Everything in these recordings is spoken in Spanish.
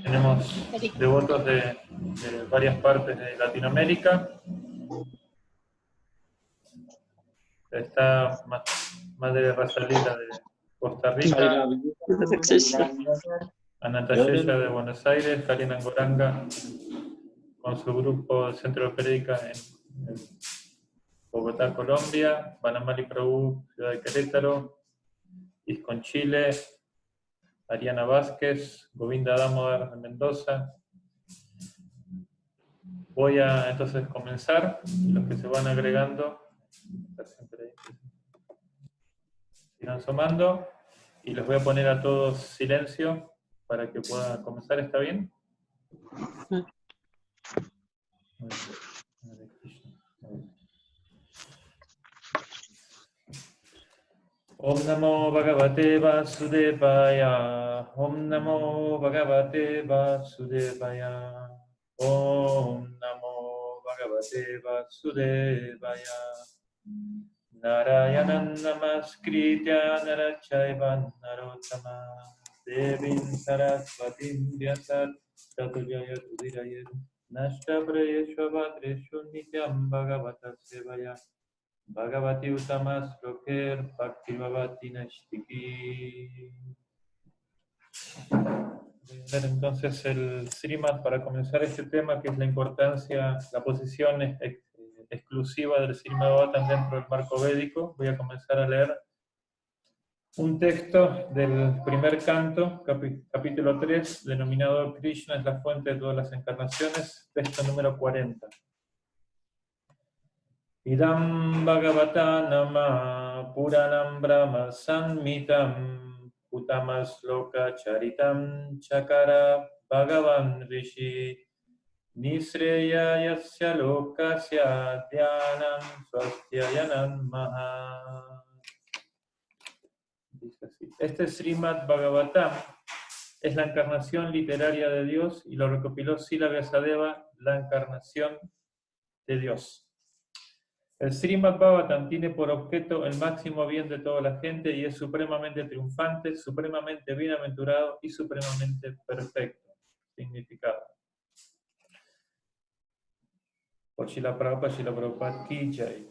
Tenemos devotos de varias partes de Latinoamérica. Está Madre Rasalita de Costa Rica, Anatayella de Buenos Aires, Karina Angoranga con su grupo de Centro de Periódica en Bogotá, Colombia, Banamali Prabhu, Ciudad de Querétaro, Iscon Chile, Ariana Vázquez, Govinda Damodar de Mendoza. Voy a entonces comenzar, los que se van agregando, irán sumando, y los voy a poner a todos silencio para que pueda comenzar. ¿Está bien? Om Namo Bhagavate Vasudevaya. Om Namo Bhagavate Vasudevaya. Om Namo Bhagavate Vasudevaya. Narayanan Namaskritya Narachaivan Narottama Devim Saraswatim Vyasat Tatujaya Tudirayet Nashta Prayeshva Bhadreshu Nityam Bhagavata Sevaya Bhagavati Uttamas Loker Bhakti Bhavati Nashtiki. Voy a leer entonces el Srimad para comenzar este tema, que es la importancia, la posición exclusiva del Srimad Bhagavatam dentro del marco védico. Voy a comenzar a leer un texto del primer canto, capítulo 3, denominado Krishna es la fuente de todas las encarnaciones, texto número 40. Idam Bhagavata Nama Puranam Brahma Sanmitam Uttamas Loka Charitam Chakara Bhagavan Rishi Nisreya Yasya Lokasya Dhyanam Swastyayanam Maha. Dice así: este Srimad Bhagavatam es la encarnación literaria de Dios y lo recopiló Srila Vyasadeva, la encarnación de Dios. El Srimad Bhagavatam tiene por objeto el máximo bien de toda la gente y es supremamente triunfante, supremamente bienaventurado y supremamente perfecto. Significado. Por Srila Prabhupada Ki Jai.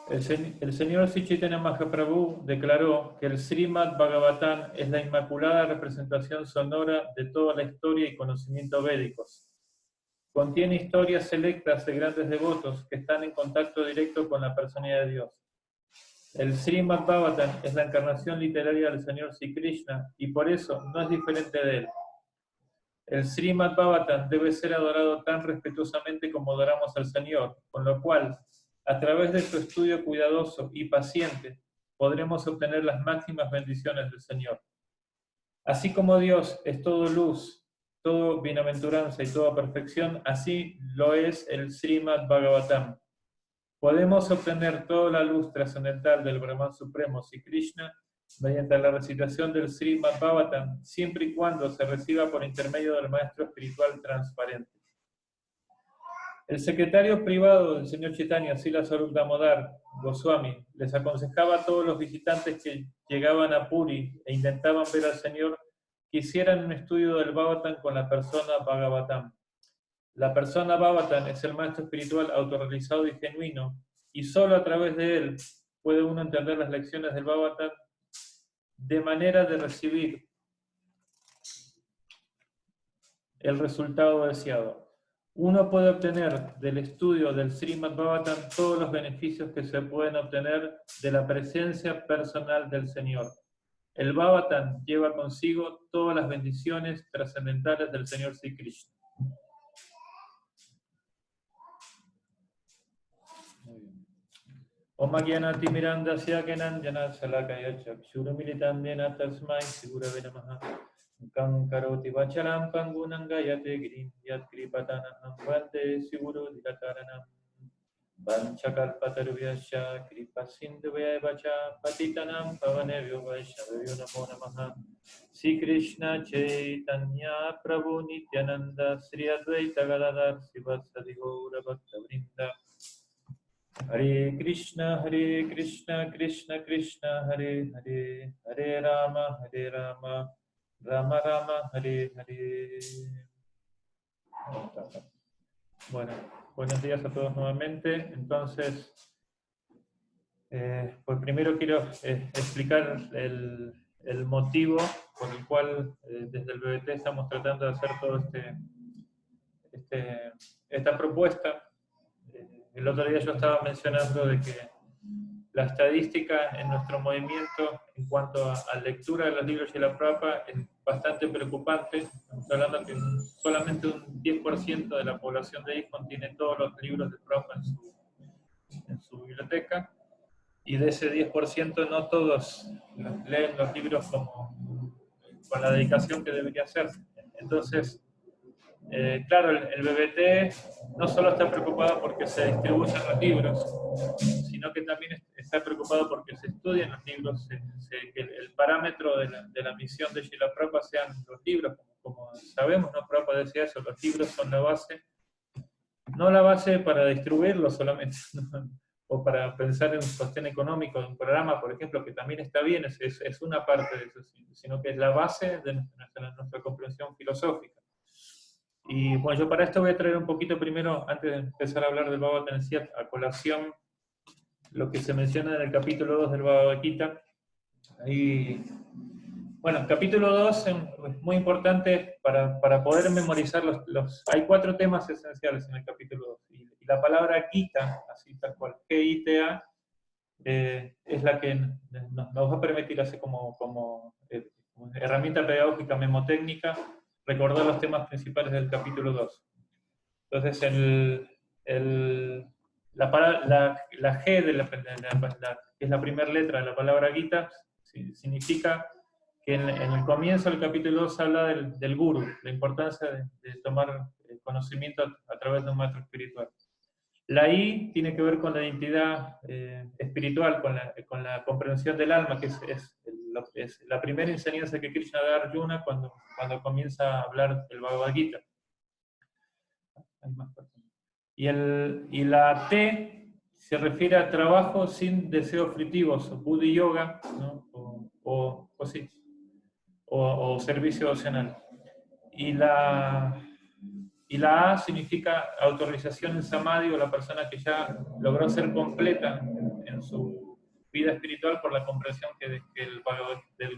El señor Sri Chaitanya Mahaprabhu declaró que el Srimad Bhagavatam es la inmaculada representación sonora de toda la historia y conocimiento védicos. Contiene historias selectas de grandes devotos que están en contacto directo con la personalidad de Dios. El Srimad Bhagavatam es la encarnación literaria del Señor Sri Krishna y por eso no es diferente de él. El Srimad Bhagavatam debe ser adorado tan respetuosamente como adoramos al Señor, con lo cual, a través de su estudio cuidadoso y paciente, podremos obtener las máximas bendiciones del Señor. Así como Dios es todo luz, todo bienaventuranza y toda perfección, así lo es el Srimad Bhagavatam. Podemos obtener toda la luz trascendental del Brahman Supremo, Sri Krishna, mediante la recitación del Srimad Bhagavatam, siempre y cuando se reciba por intermedio del Maestro Espiritual Transparente. El secretario privado del señor Chaitanya, Srila Sarup Damodar Goswami, les aconsejaba a todos los visitantes que llegaban a Puri e intentaban ver al Señor que hicieran un estudio del Bhagavatam con la persona Bhagavatam. La persona Bhagavatam es el maestro espiritual autorrealizado y genuino, y solo a través de él puede uno entender las lecciones del Bhagavatam de manera de recibir el resultado deseado. Uno puede obtener del estudio del Srimad Bhagavatam todos los beneficios que se pueden obtener de la presencia personal del Señor. El Bhagavatam lleva consigo todas las bendiciones trascendentales del Señor Sri Krishna. Om Gyanati Mirandasya Kenanjana Salakaya Chakshurumilitam Yena Tasmai Sigurave Namaha Kam Karoti Vacharam Pangunangayate Girim Yat Kripatanaham Vande Siguru Dilataranam Vanchakalpatarvyasya Kripasindhuvaya Vacha Patitanam Pavanevyo Vaishnavyo Namo Namaha Sri Krishna Chaitanya Prabhu Nityananda Sri Advaita Gadadhar Sivasadi Gaura Bhakta Vrinda Hare Krishna, Krishna Krishna, Hare Hare, Hare Rama, Rama Rama, Hare Hare. Bueno, buenos días a todos nuevamente. Entonces, pues primero quiero explicar el motivo por el cual desde el BBT estamos tratando de hacer todo esta propuesta. El otro día yo estaba mencionando de que la estadística en nuestro movimiento en cuanto a lectura de los libros de la Prabhupada es bastante preocupante. Estamos hablando que solamente un 10% de la población de ISKCON tiene todos los libros de Prabhupada en su biblioteca, y de ese 10% no todos leen los libros con la dedicación que debería hacerse. Entonces, claro, el BBT no solo está preocupado porque se distribuyan los libros, sino que también está preocupado porque se estudian los libros, que el parámetro de la misión de Srila Prabhupada sean los libros. Como sabemos, ¿no? Prabhupada decía eso, los libros son la base, no la base para distribuirlos solamente, ¿no? O para pensar en un sostén económico de un programa, por ejemplo, que también está bien, es una parte de eso, sino que es la base de nuestra comprensión filosófica. Y bueno, yo para esto voy a traer un poquito primero, antes de empezar a hablar del Bhagavad Gita, a colación lo que se menciona en el capítulo 2 del Bhagavad Gita. Ahí, bueno, el capítulo 2 es muy importante para poder memorizar hay 4 temas esenciales en el capítulo 2. Y la palabra Gita, así tal cual, G-I-T-A, es la que nos va a permitir, así como herramienta pedagógica memotécnica, recordar los temas principales del capítulo 2. Entonces, la G, que es la primera letra de la palabra Gita, significa que en el comienzo del capítulo 2 habla del guru, la importancia de tomar conocimiento a través de un maestro espiritual. La I tiene que ver con la identidad espiritual, con la comprensión del alma, que es la primera enseñanza que Krishna da a Arjuna cuando comienza a hablar del Bhagavad Gita. Y la T se refiere a trabajo sin deseos fruitivos, Buddhi Yoga, ¿no? o servicio opcional. Y la A significa autorización en Samadhi, o la persona que ya logró ser completa en su vida espiritual por la comprensión del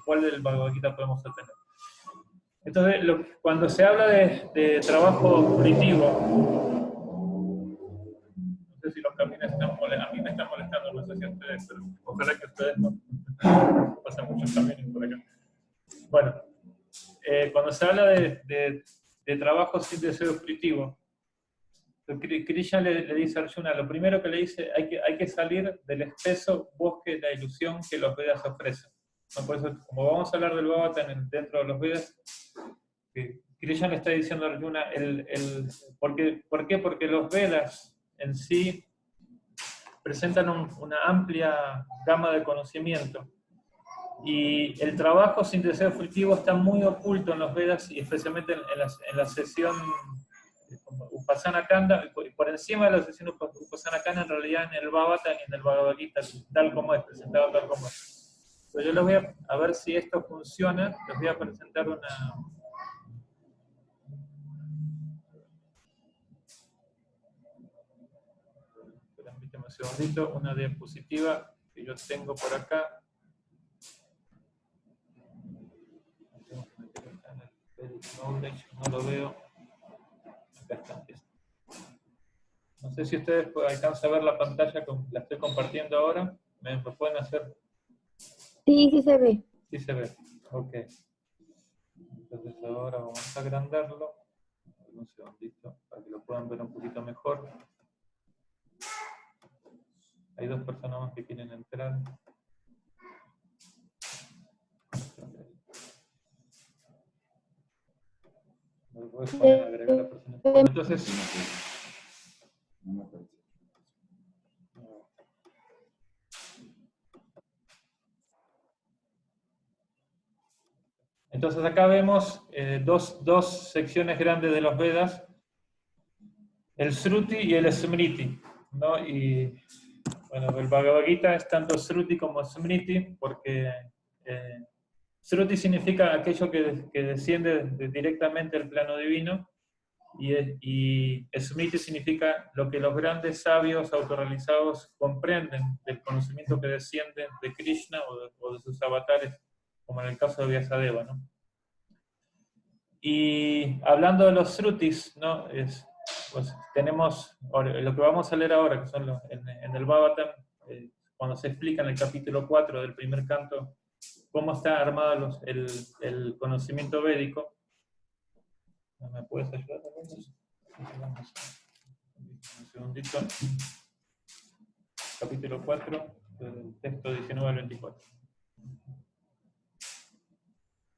cual del Bhagavad Gita podemos obtener. Entonces, cuando se habla de trabajo fruitivo, no sé si los camiones están molestando, a mí me están molestando, no sé si a ustedes, pero ojalá que ustedes no. Pasan muchos camiones por acá. Bueno, cuando se habla de trabajo sin deseo fruitivo, Krishna le dice a Arjuna, lo primero que le dice, hay que salir del espeso bosque de la ilusión que los Vedas ofrecen. ¿No? Por eso, como vamos a hablar del Bhagavatam dentro de los Vedas, Krishna le está diciendo a Arjuna, ¿por qué? Porque los Vedas en sí presentan una amplia gama de conocimiento, y el trabajo sin deseo fruitivo está muy oculto en los Vedas, y especialmente en la sesión como Upasana Kanda, por encima de la sesión Upasana Kanda, en realidad en el Bhagavatam y en el Bhagavad Gita, tal como es, presentado tal como es. Pero yo les voy a ver si esto funciona, les voy a presentar permíteme un segundito, una diapositiva que yo tengo por acá. No lo veo. Acá está. No sé si ustedes alcanzan a ver la pantalla, la estoy compartiendo ahora. ¿Me pueden hacer? Sí, sí se ve. Sí se ve. Ok. Entonces ahora vamos a agrandarlo. Un segundito para que lo puedan ver un poquito mejor. Hay 2 personas más que quieren entrar. ¿Me puedes poner a agregar a personas? Bueno, entonces acá vemos dos secciones grandes de los Vedas, el Shruti y el Smriti, ¿no? Y bueno, el Bhagavad Gita es tanto Shruti como Smriti, porque Sruti significa aquello que desciende directamente del plano divino, y Smriti significa lo que los grandes sabios autorrealizados comprenden del conocimiento que desciende de Krishna o de sus avatares, como en el caso de Vyasadeva, ¿no? Y hablando de los Srutis, ¿no? Pues tenemos lo que vamos a leer ahora, que son en el Bhagavatam, cuando se explica en el capítulo 4 del primer canto, cómo está armado el conocimiento védico. ¿Me puedes ayudar también? Un segundito. Capítulo 4, del texto 19 al 24.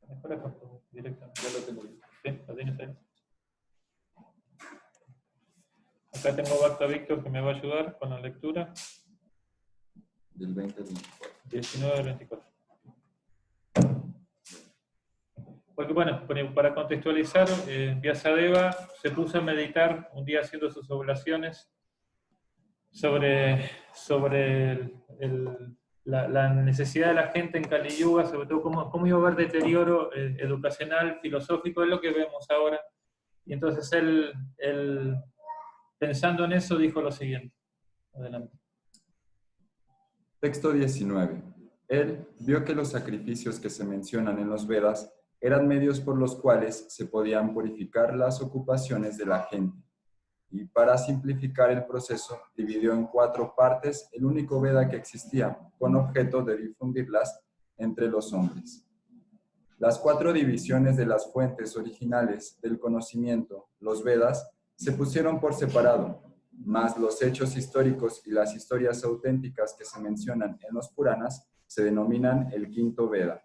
Mejor acá, directamente. Ya lo tengo. ¿Sí? ¿Lo tienes ahí? Acá tengo Bhakta Víctor que me va a ayudar con la lectura. Del 20 al 24. 19 al 24. Porque bueno, para contextualizar, Vyasadeva se puso a meditar un día haciendo sus oblaciones sobre la necesidad de la gente en Kali Yuga, sobre todo cómo iba a haber deterioro educacional, filosófico, es lo que vemos ahora. Y entonces él, pensando en eso, dijo lo siguiente. Adelante. Texto 19. Él vio que los sacrificios que se mencionan en los Vedas eran medios por los cuales se podían purificar las ocupaciones de la gente. Y para simplificar el proceso, dividió en 4 partes el único Veda que existía, con objeto de difundirlas entre los hombres. Las 4 divisiones de las fuentes originales del conocimiento, los Vedas, se pusieron por separado, mas los hechos históricos y las historias auténticas que se mencionan en los Puranas se denominan el quinto Veda.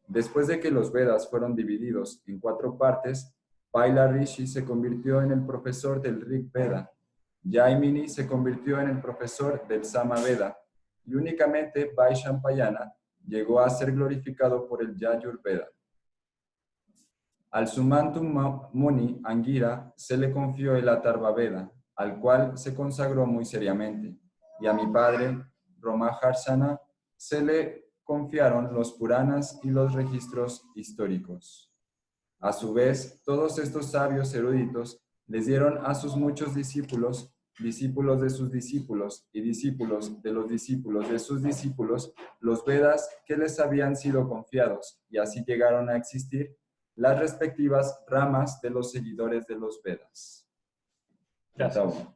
Después de que los Vedas fueron divididos en 4 partes, Paila Rishi se convirtió en el profesor del Rig Veda, Jaimini se convirtió en el profesor del Sama Veda, y únicamente Vaishampayana llegó a ser glorificado por el Yajur Veda. Al Sumantu Muni Angira se le confió el Atharva Veda, al cual se consagró muy seriamente, y a mi padre, Romaharsana, se le confiaron los Puranas y los registros históricos. A su vez, todos estos sabios eruditos les dieron a sus muchos discípulos, discípulos de sus discípulos y discípulos de los discípulos de sus discípulos, los Vedas que les habían sido confiados, y así llegaron a existir las respectivas ramas de los seguidores de los Vedas. Gracias.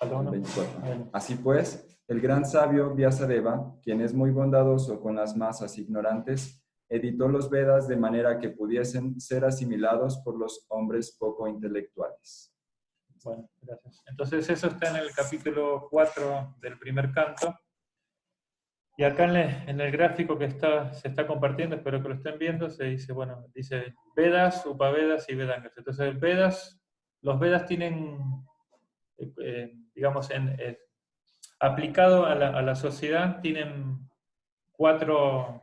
24. Así pues, el gran sabio Vyasadeva, quien es muy bondadoso con las masas ignorantes, editó los Vedas de manera que pudiesen ser asimilados por los hombres poco intelectuales. Bueno, gracias. Entonces eso está en el capítulo 4 del primer canto. Y acá en el gráfico que se está compartiendo, espero que lo estén viendo, se dice, bueno, dice Vedas, Upavedas y Vedangas. Entonces los Vedas tienen, digamos, aplicado a la sociedad, tienen 4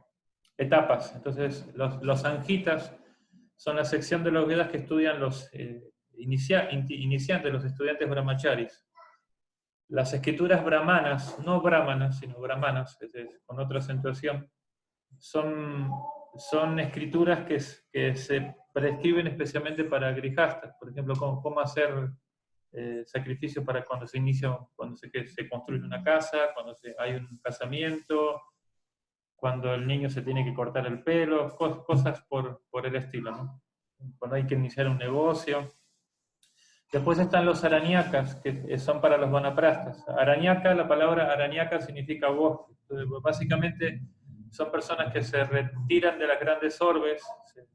etapas. Entonces los Sanjitas son la sección de los Vedas que estudian los iniciantes, los estudiantes brahmacharis. Las escrituras brahmanas, no brahmanas, sino brahmanas, con otra acentuación, son escrituras que se prescriben especialmente para grijastas. Por ejemplo, cómo hacer sacrificios para cuando se inicia, cuando se construye una casa, cuando hay un casamiento, cuando el niño se tiene que cortar el pelo, cosas por el estilo, ¿no? Cuando hay que iniciar un negocio. Después están los arañacas, que son para los vanaprastas. Arañaca, la palabra arañaca significa bosque. Entonces, básicamente son personas que se retiran de las grandes orbes,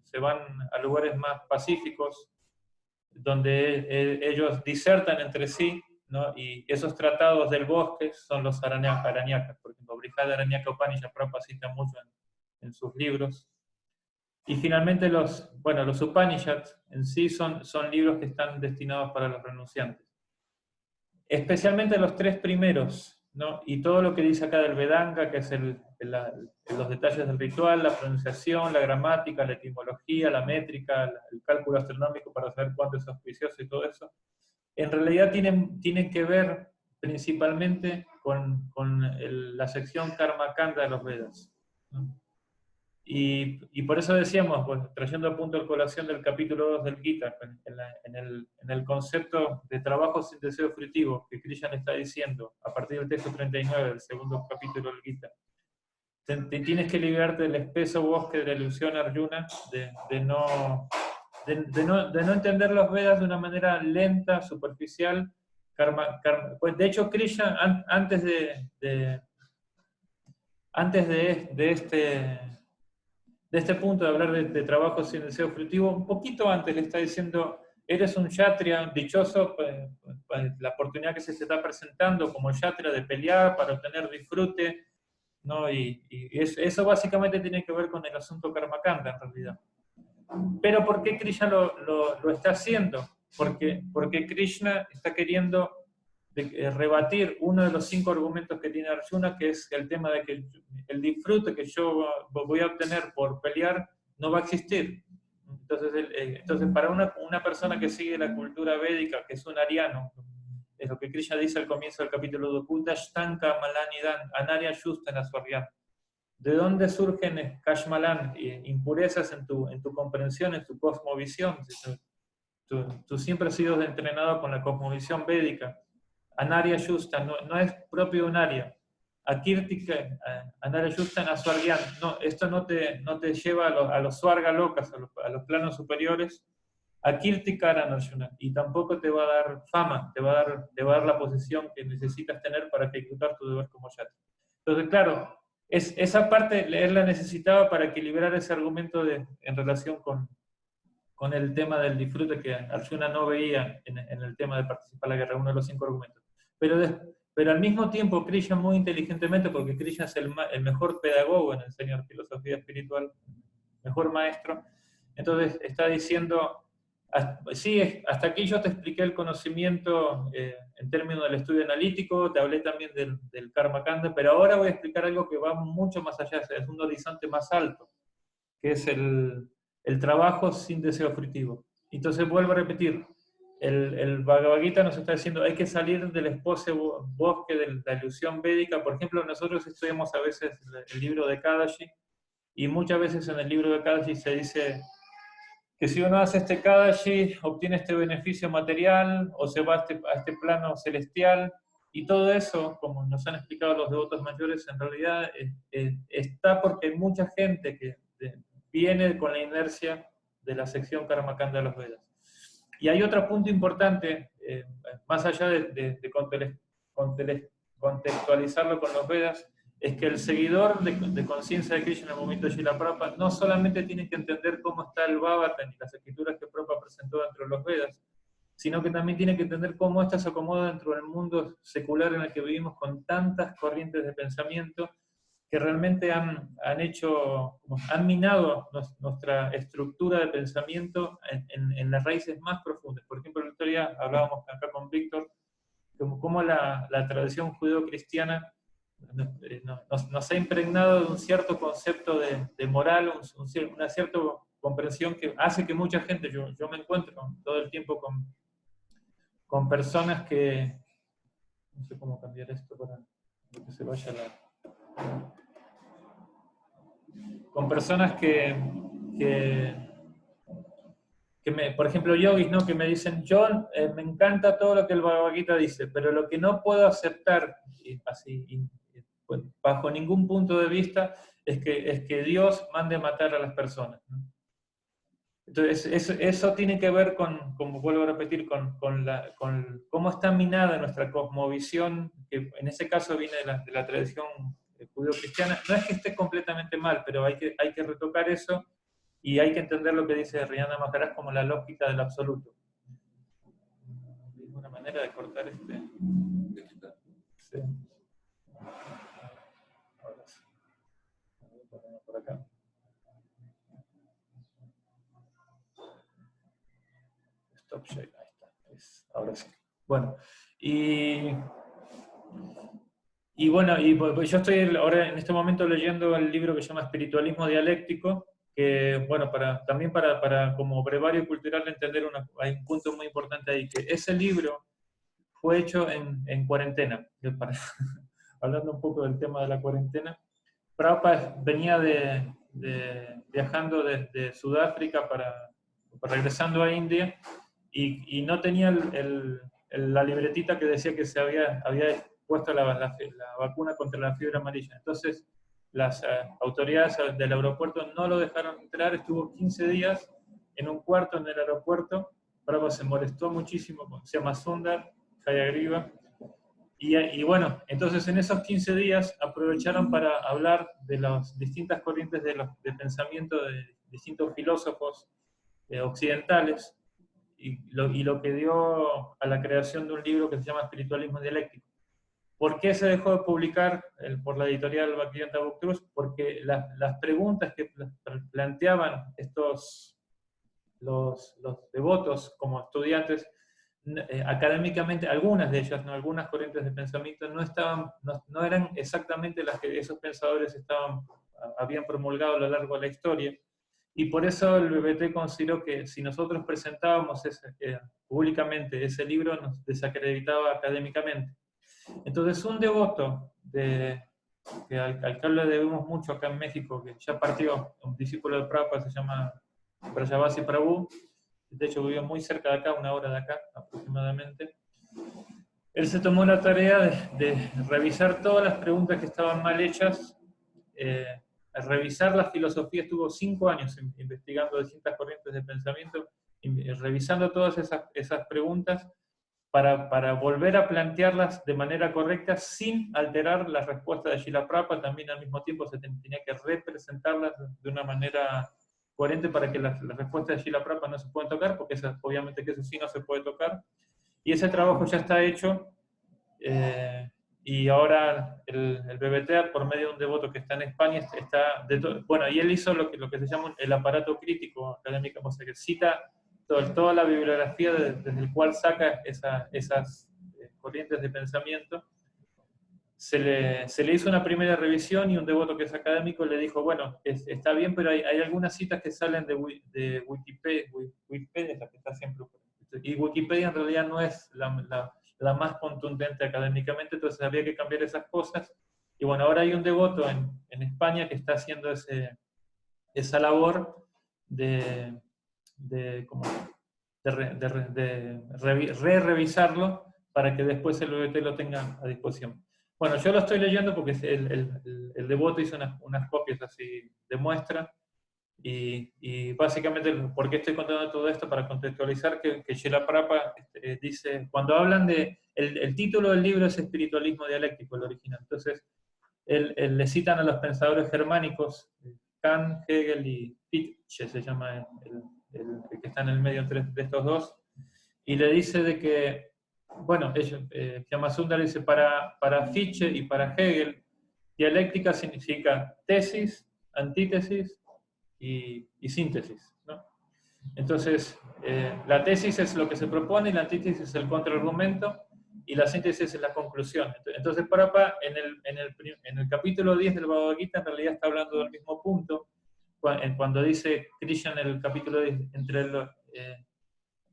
se van a lugares más pacíficos, donde ellos disertan entre sí, ¿no? Y esos tratados del bosque son los arañacas. Por ejemplo, Brihad Aranyaka Upanishad Prabhupada cita mucho en sus libros. Y finalmente los Upanishads en sí son libros que están destinados para los renunciantes. Especialmente los 3 primeros, ¿no? Y todo lo que dice acá del Vedanga, que es los detalles del ritual, la pronunciación, la gramática, la etimología, la métrica, el cálculo astronómico para saber cuánto es auspicioso y todo eso, en realidad tienen que ver principalmente con la sección Karma Kanda de los Vedas, ¿no? Y por eso decíamos, pues, trayendo a punto la colación del capítulo 2 del Gita, en el concepto de trabajo sin deseo fruitivo, que Krishna está diciendo, a partir del texto 39 del segundo capítulo del Gita, te tienes que liberarte del espeso bosque de la ilusión, Arjuna, de no entender los Vedas de una manera lenta, superficial. Pues de hecho, Krishna, antes de este punto de hablar de trabajo sin deseo fruitivo, un poquito antes le está diciendo, eres un kshatriya, dichoso, pues, la oportunidad que se te está presentando como kshatriya de pelear para obtener disfrute, ¿no? Y eso básicamente tiene que ver con el asunto karmakanda en realidad. Pero ¿por qué Krishna lo está haciendo? Porque Krishna está queriendo rebatir uno de los 5 argumentos que tiene Arjuna, que es el tema de que el disfrute que yo voy a obtener por pelear no va a existir. Entonces para una persona que sigue la cultura védica, que es un ariano, es lo que Krishna dice al comienzo del capítulo 2, Kutashtanka Malanidan, Anarya Shustana Swaryan. ¿De dónde surgen Kashmalan, impurezas en tu comprensión, en tu cosmovisión? Tú siempre has sido entrenado con la cosmovisión védica. Anarya Shustan, no es propio de un Arya. Akirtika, Anarya Shustan Aswaryan, no, esto no te lleva a los Swarga locas, a los planos superiores. Akirtikaran Arjuna, y tampoco te va a dar fama, te va a dar la posición que necesitas tener para ejecutar tu deber como yatra. Entonces, claro, esa parte él la necesitaba para equilibrar ese argumento en relación con el tema del disfrute que Arjuna no veía en el tema de participar en la guerra, uno de los 5 argumentos. Pero al mismo tiempo, Krishna muy inteligentemente, porque Krishna es el mejor pedagogo en enseñar filosofía espiritual, mejor maestro, entonces está diciendo, sí, hasta aquí yo te expliqué el conocimiento en términos del estudio analítico, te hablé también del Karma Kanda, pero ahora voy a explicar algo que va mucho más allá, es un horizonte más alto, que es el trabajo sin deseo fruitivo. Entonces vuelvo a repetir, el Bhagavad Gita nos está diciendo hay que salir del esposo bosque de la ilusión védica. Por ejemplo, nosotros estudiamos a veces el libro de Kadashi, y muchas veces en el libro de Kadashi se dice que si uno hace este Kadashi, obtiene este beneficio material, o se va a este plano celestial, y todo eso, como nos han explicado los devotos mayores, en realidad está porque hay mucha gente que viene con la inercia de la sección Karmakanda de los Vedas. Y hay otro punto importante, más allá de contextualizarlo con los Vedas, es que el seguidor de conciencia de Krishna en el momento de Srila Prabhupada no solamente tiene que entender cómo está el Bhagavatam y las escrituras que Prabhupada presentó dentro de los Vedas, sino que también tiene que entender cómo ésta se acomoda dentro del mundo secular en el que vivimos con tantas corrientes de pensamiento que realmente han minado nuestra estructura de pensamiento en las raíces más profundas. Por ejemplo, el otro día hablábamos acá con Víctor, cómo la tradición judeo-cristiana nos ha impregnado de un cierto concepto de moral, una cierta comprensión que hace que mucha gente, yo me encuentro todo el tiempo con personas que, no sé cómo cambiar esto para que se vaya con personas por ejemplo, yogis, ¿no? Que me dicen, John, me encanta todo lo que el Bhagavad Gita dice, pero lo que no puedo aceptar, pues, bajo ningún punto de vista, es que Dios mande matar a las personas, ¿no? Entonces, eso tiene que ver como vuelvo a repetir, con cómo está minada nuestra cosmovisión, que en ese caso viene de la tradición judeo-cristiana. No es que esté completamente mal, pero hay que retocar eso. Y hay que entender lo que dice Rihanna Maharaj como la lógica del absoluto. ¿Hay una manera de cortar de quitar? Sí. Ahora sí. Por acá. Stop share. Ahí está. Ahora sí. Bueno. Y bueno, pues yo estoy ahora en este momento leyendo el libro que se llama Espiritualismo Dialéctico, que, bueno, también para como brevario cultural entender hay un punto muy importante ahí, que ese libro fue hecho en cuarentena. Hablando un poco del tema de la cuarentena, Prabhupada venía de viajando desde Sudáfrica regresando a India, y no tenía la libretita que decía que se había puesto la vacuna contra la fiebre amarilla. Entonces, las autoridades del aeropuerto no lo dejaron entrar, estuvo 15 días en un cuarto en el aeropuerto. Prabhupada se molestó muchísimo, se llama Sundar Jayagriva, y bueno, entonces en esos 15 días aprovecharon para hablar de las distintas corrientes de pensamiento de distintos filósofos occidentales, y lo que dio a la creación de un libro que se llama Espiritualismo Dialéctico. ¿Por qué se dejó de publicar por la editorial Bhaktivedanta Book Trust? Porque las preguntas que planteaban los devotos como estudiantes, académicamente, algunas de ellas, ¿no? Algunas corrientes de pensamiento no eran exactamente las que esos pensadores habían promulgado a lo largo de la historia, y por eso el BBT consideró que si nosotros presentábamos públicamente ese libro, nos desacreditaba académicamente. Entonces, un devoto al que le debemos mucho acá en México, que ya partió, un discípulo de Prabhupada, se llama Brajavasi Prabhu, de hecho vivió muy cerca de acá, 1 hora de acá aproximadamente. Él se tomó la tarea de revisar todas las preguntas que estaban mal hechas, revisar la filosofía. Estuvo 5 años investigando distintas corrientes de pensamiento, revisando todas esas preguntas para volver a plantearlas de manera correcta sin alterar la respuesta de Srila Prabhupada. También al mismo tiempo se tenía que representarlas de una manera coherente para que las respuestas de Srila Prabhupada no se puedan tocar, porque obviamente que eso sí no se puede tocar. Y ese trabajo ya está hecho, y ahora el BBT, por medio de un devoto que está en España, bueno, y él hizo lo que se llama el aparato crítico académico, o sea, que cita toda la bibliografía desde el cual saca esas corrientes de pensamiento. Se le hizo una primera revisión, y un devoto que es académico le dijo, bueno, está bien, pero hay algunas citas que salen de Wikipedia, la que está siempre, y Wikipedia en realidad no es la más contundente académicamente, entonces había que cambiar esas cosas. Y bueno, ahora hay un devoto en España que está haciendo esa labor de revisarlo para que después el BBT lo tenga a disposición. Bueno, yo lo estoy leyendo porque el devoto hizo unas copias así de muestra, y básicamente, ¿por qué estoy contando todo esto? Para contextualizar que Srila Prabhupada dice, cuando hablan el título del libro es Espiritualismo Dialéctico, el original. Entonces, le citan a los pensadores germánicos, Kant, Hegel y Fichte, se llama el que está en el medio entre de estos dos, y le dice de que, bueno, Sundar dice, para Fichte y para Hegel, dialéctica significa tesis, antítesis y síntesis, ¿no? Entonces, la tesis es lo que se propone, y la antítesis es el contraargumento, y la síntesis es la conclusión. Entonces, Prabhupada, en el capítulo 10 del Bhagavad Gita, en realidad está hablando del mismo punto, cuando dice Krishna en el capítulo 10,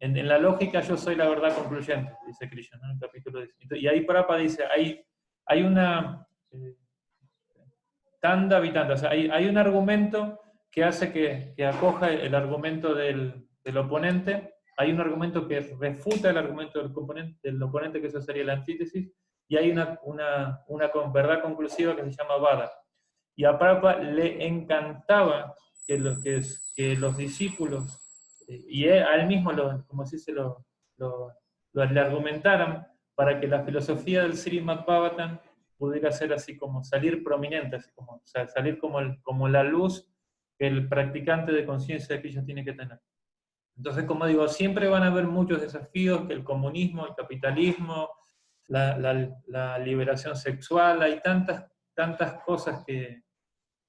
en la lógica yo soy la verdad concluyente, dice Krishna, ¿no? En el capítulo 10. Y ahí Prabhupada dice, hay una tanda vitanda, o sea, hay un argumento que hace que acoja el argumento del oponente, hay un argumento que refuta el argumento del oponente, que eso sería la antítesis, y hay una verdad conclusiva que se llama Vada. Y a Prabhupada le encantaba que los discípulos, y a él mismo, como se dice, le argumentaran para que la filosofía del Srimad Bhagavatam pudiera ser así como salir prominente, así como, o sea, salir como la luz que el practicante de conciencia de Krishna tiene que tener. Entonces, como digo, siempre van a haber muchos desafíos, que el comunismo, el capitalismo, la liberación sexual, hay tantas cosas que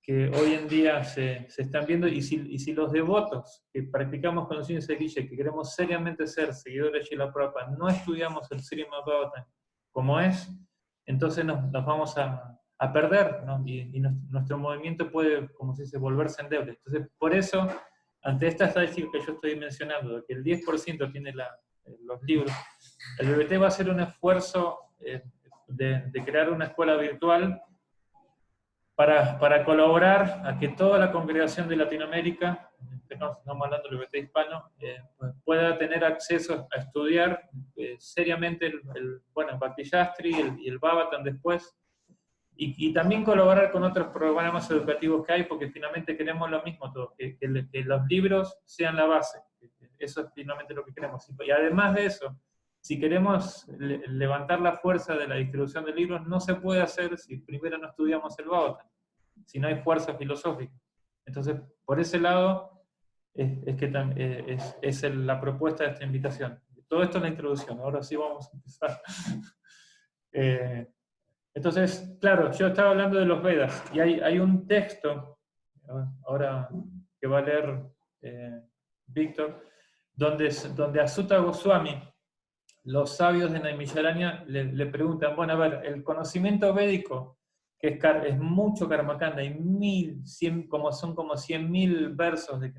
hoy en día se están viendo, y si los devotos que practicamos conciencia de Krishna, que queremos seriamente ser seguidores de Srila Prabhupada, no estudiamos el Srimad Bhagavatam como es, entonces nos vamos a perder, ¿no? Y nuestro movimiento puede, como se dice, volverse endeble. Entonces, por eso, ante esta estadística que yo estoy mencionando, de que el 10% tiene los libros, el BBT va a hacer un esfuerzo de crear una escuela virtual para colaborar a que toda la congregación de Latinoamérica, estamos hablando del BT hispano, pues pueda tener acceso a estudiar seriamente el Bhakti Shastri y el Bhavatan después, y también colaborar con otros programas educativos que hay, porque finalmente queremos lo mismo todos, que los libros sean la base. Eso es finalmente lo que queremos. Y además de eso, si queremos levantar la fuerza de la distribución de libros, no se puede hacer si primero no estudiamos el Bhavatan, si no hay fuerza filosófica. Entonces, por ese lado, es la propuesta de esta invitación. Todo esto es la introducción, ahora sí vamos a empezar. Entonces, claro, yo estaba hablando de los Vedas, y hay un texto, ahora que va a leer Víctor, donde a Sutta Goswami, los sabios de Naimisharanya, le preguntan, bueno, a ver, el conocimiento védico, que es mucho Karmakanda, hay son como 100.000 versos de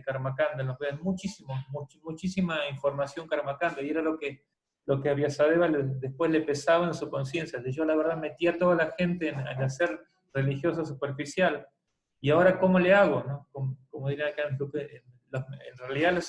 Karmakanda en los Vedas, muchísima información Karmakanda, y era lo que a Vyasadeva después le pesaba en su conciencia, de yo la verdad metía a toda la gente en hacer religioso superficial, y ahora ¿cómo le hago? ¿No? Como diría acá, en realidad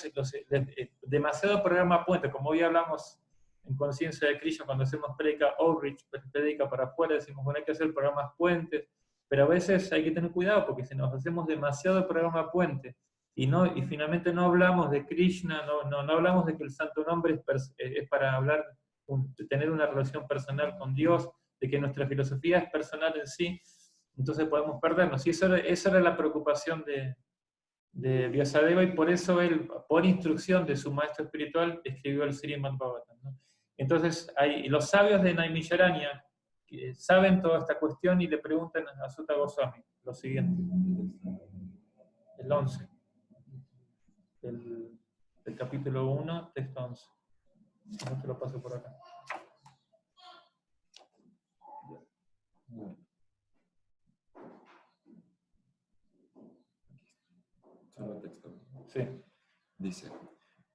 demasiado programa puente, como hoy hablamos en Conciencia de Krishna, cuando hacemos predica outreach, predica para afuera, decimos, bueno, hay que hacer programas puentes, pero a veces hay que tener cuidado, porque si nos hacemos demasiado programa puente, y finalmente no hablamos de Krishna, no hablamos de que el santo nombre es para hablar, tener una relación personal con Dios, de que nuestra filosofía es personal en sí, entonces podemos perdernos. Y esa era la preocupación de Vyasadeva, y por eso él, por instrucción de su maestro espiritual, escribió el Srimad Bhagavatam, ¿no? Entonces, los sabios de Naimisharanya saben toda esta cuestión y le preguntan a Sutta Goswami lo siguiente, el 11. Del capítulo 1, texto 11. No te lo paso por acá. Solo texto. Sí. Dice,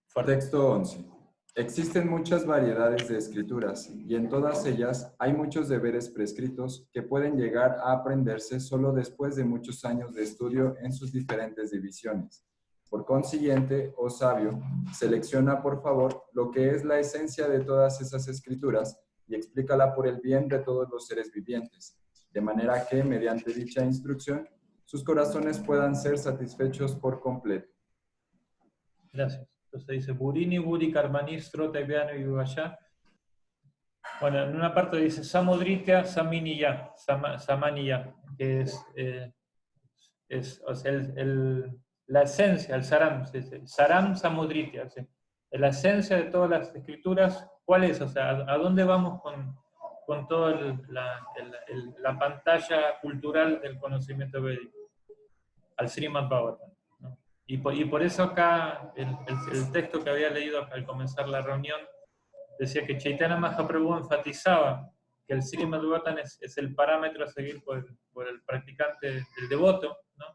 Fuerte. texto 11. Existen muchas variedades de escrituras y en todas ellas hay muchos deberes prescritos que pueden llegar a aprenderse solo después de muchos años de estudio en sus diferentes divisiones. Por consiguiente, oh sabio, selecciona por favor lo que es la esencia de todas esas escrituras y explícala por el bien de todos los seres vivientes, de manera que, mediante dicha instrucción, sus corazones puedan ser satisfechos por completo. Gracias. Entonces dice, Burini, Buri, Karmani, Strota, Vyano y Vivaya. Bueno, en una parte dice, Samudritya, Saminiya, Samaniya, que es o sea, la esencia, el Saram, Saram Samudritya, ¿sí? La esencia de todas las escrituras, ¿cuál es? O sea, ¿a dónde vamos con toda la pantalla cultural del conocimiento védico? Al Srimad Bhagavatam, ¿no? Y por eso acá, el texto que había leído al comenzar la reunión, decía que Chaitanya Mahaprabhu enfatizaba que el Srimad Bhagavatam es el parámetro a seguir por el practicante, el devoto, ¿no?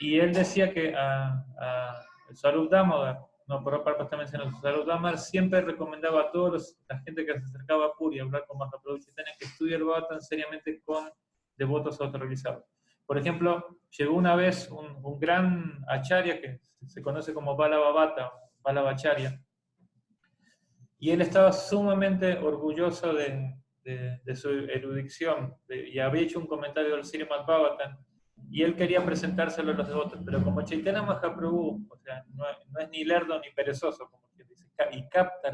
Y él decía que el Swarup Damodar, no, por otra parte está mencionando, Swarup Damodar siempre recomendaba a todos la gente que se acercaba a Puri a hablar con Mahaprabhu Chaitanya que estudie el Bhagavatam seriamente con devotos autorrealizados. Por ejemplo, llegó una vez un gran acharya que se conoce como Balabhavata, Balabhacharya, y él estaba sumamente orgulloso de su erudición, y había hecho un comentario del Srimad Bhagavatam, y él quería presentárselo a los devotos, pero como Chaitanya Mahaprabhu, o sea, no es ni lerdo ni perezoso, como que dice, y capta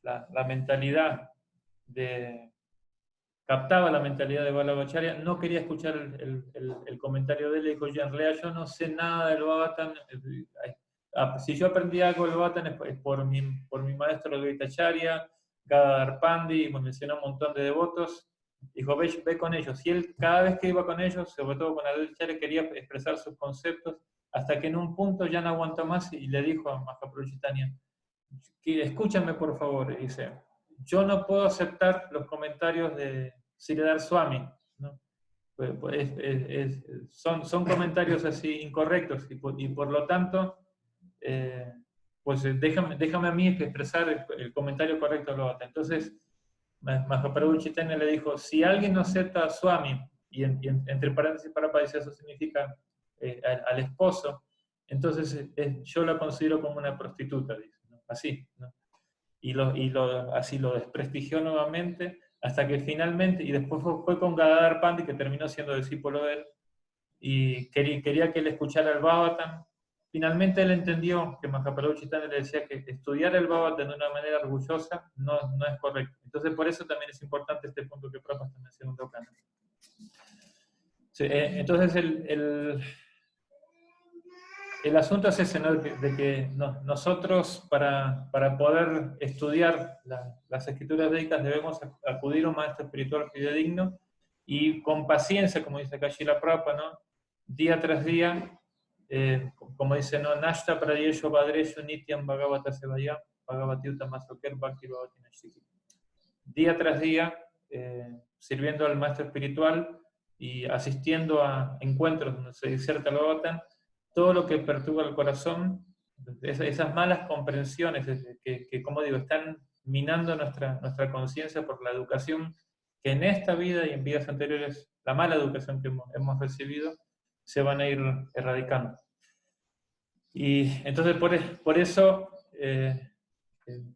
la mentalidad captaba la mentalidad de Balabhacharya, no quería escuchar el comentario de él, y dijo, en realidad yo no sé nada del Bhagavatam, si yo aprendí algo del Bhagavatam es por mi maestro Advaitacharya, Gadadhar Pandit, y mencionó un montón de devotos, dijo, ve con ellos, y él cada vez que iba con ellos, sobre todo con Advaitacharya, quería expresar sus conceptos, hasta que en un punto ya no aguantó más y le dijo a Mahaprabhu Chaitanya, escúchame por favor, y dice, yo no puedo aceptar los comentarios de Sridhar Swami, ¿no? Son comentarios así incorrectos y por lo tanto, pues déjame a mí expresar el comentario correcto del Bhagavatam. Entonces, Mahaprabhu Chaitanya le dijo, si alguien no acepta a Swami entre paréntesis Prabhupada dice eso significa al esposo, entonces yo la considero como una prostituta, dice, ¿no? Así, ¿no? Así lo desprestigió nuevamente, hasta que finalmente, y después fue con Gadadhar Pandit, que terminó siendo discípulo de él, y quería que él escuchara el Bhagavatam. Finalmente él entendió que Mahaprabhu Chaitanya le decía que estudiar el Bhagavatam de una manera orgullosa no es correcto. Entonces por eso también es importante este punto que Prabhupada está mencionando acá, ¿no? Sí, entonces el asunto es ese, ¿no? De que nosotros para poder estudiar las escrituras védicas debemos acudir a un maestro espiritual fidedigno y con paciencia, como dice acá Srila Prabhupada, ¿no? Día tras día, como dice, ¿no? Nashta prayesho vadresho nityam bhagavata sevayam bhagavati utamasoker bhakti bhavati nashiki. Día tras día, sirviendo al maestro espiritual y asistiendo a encuentros donde se diserta el Bhagavatam, todo lo que perturba el corazón, esas malas comprensiones que, como digo, están minando nuestra conciencia por la educación que en esta vida y en vidas anteriores, la mala educación que hemos recibido, se van a ir erradicando. Y entonces por eso,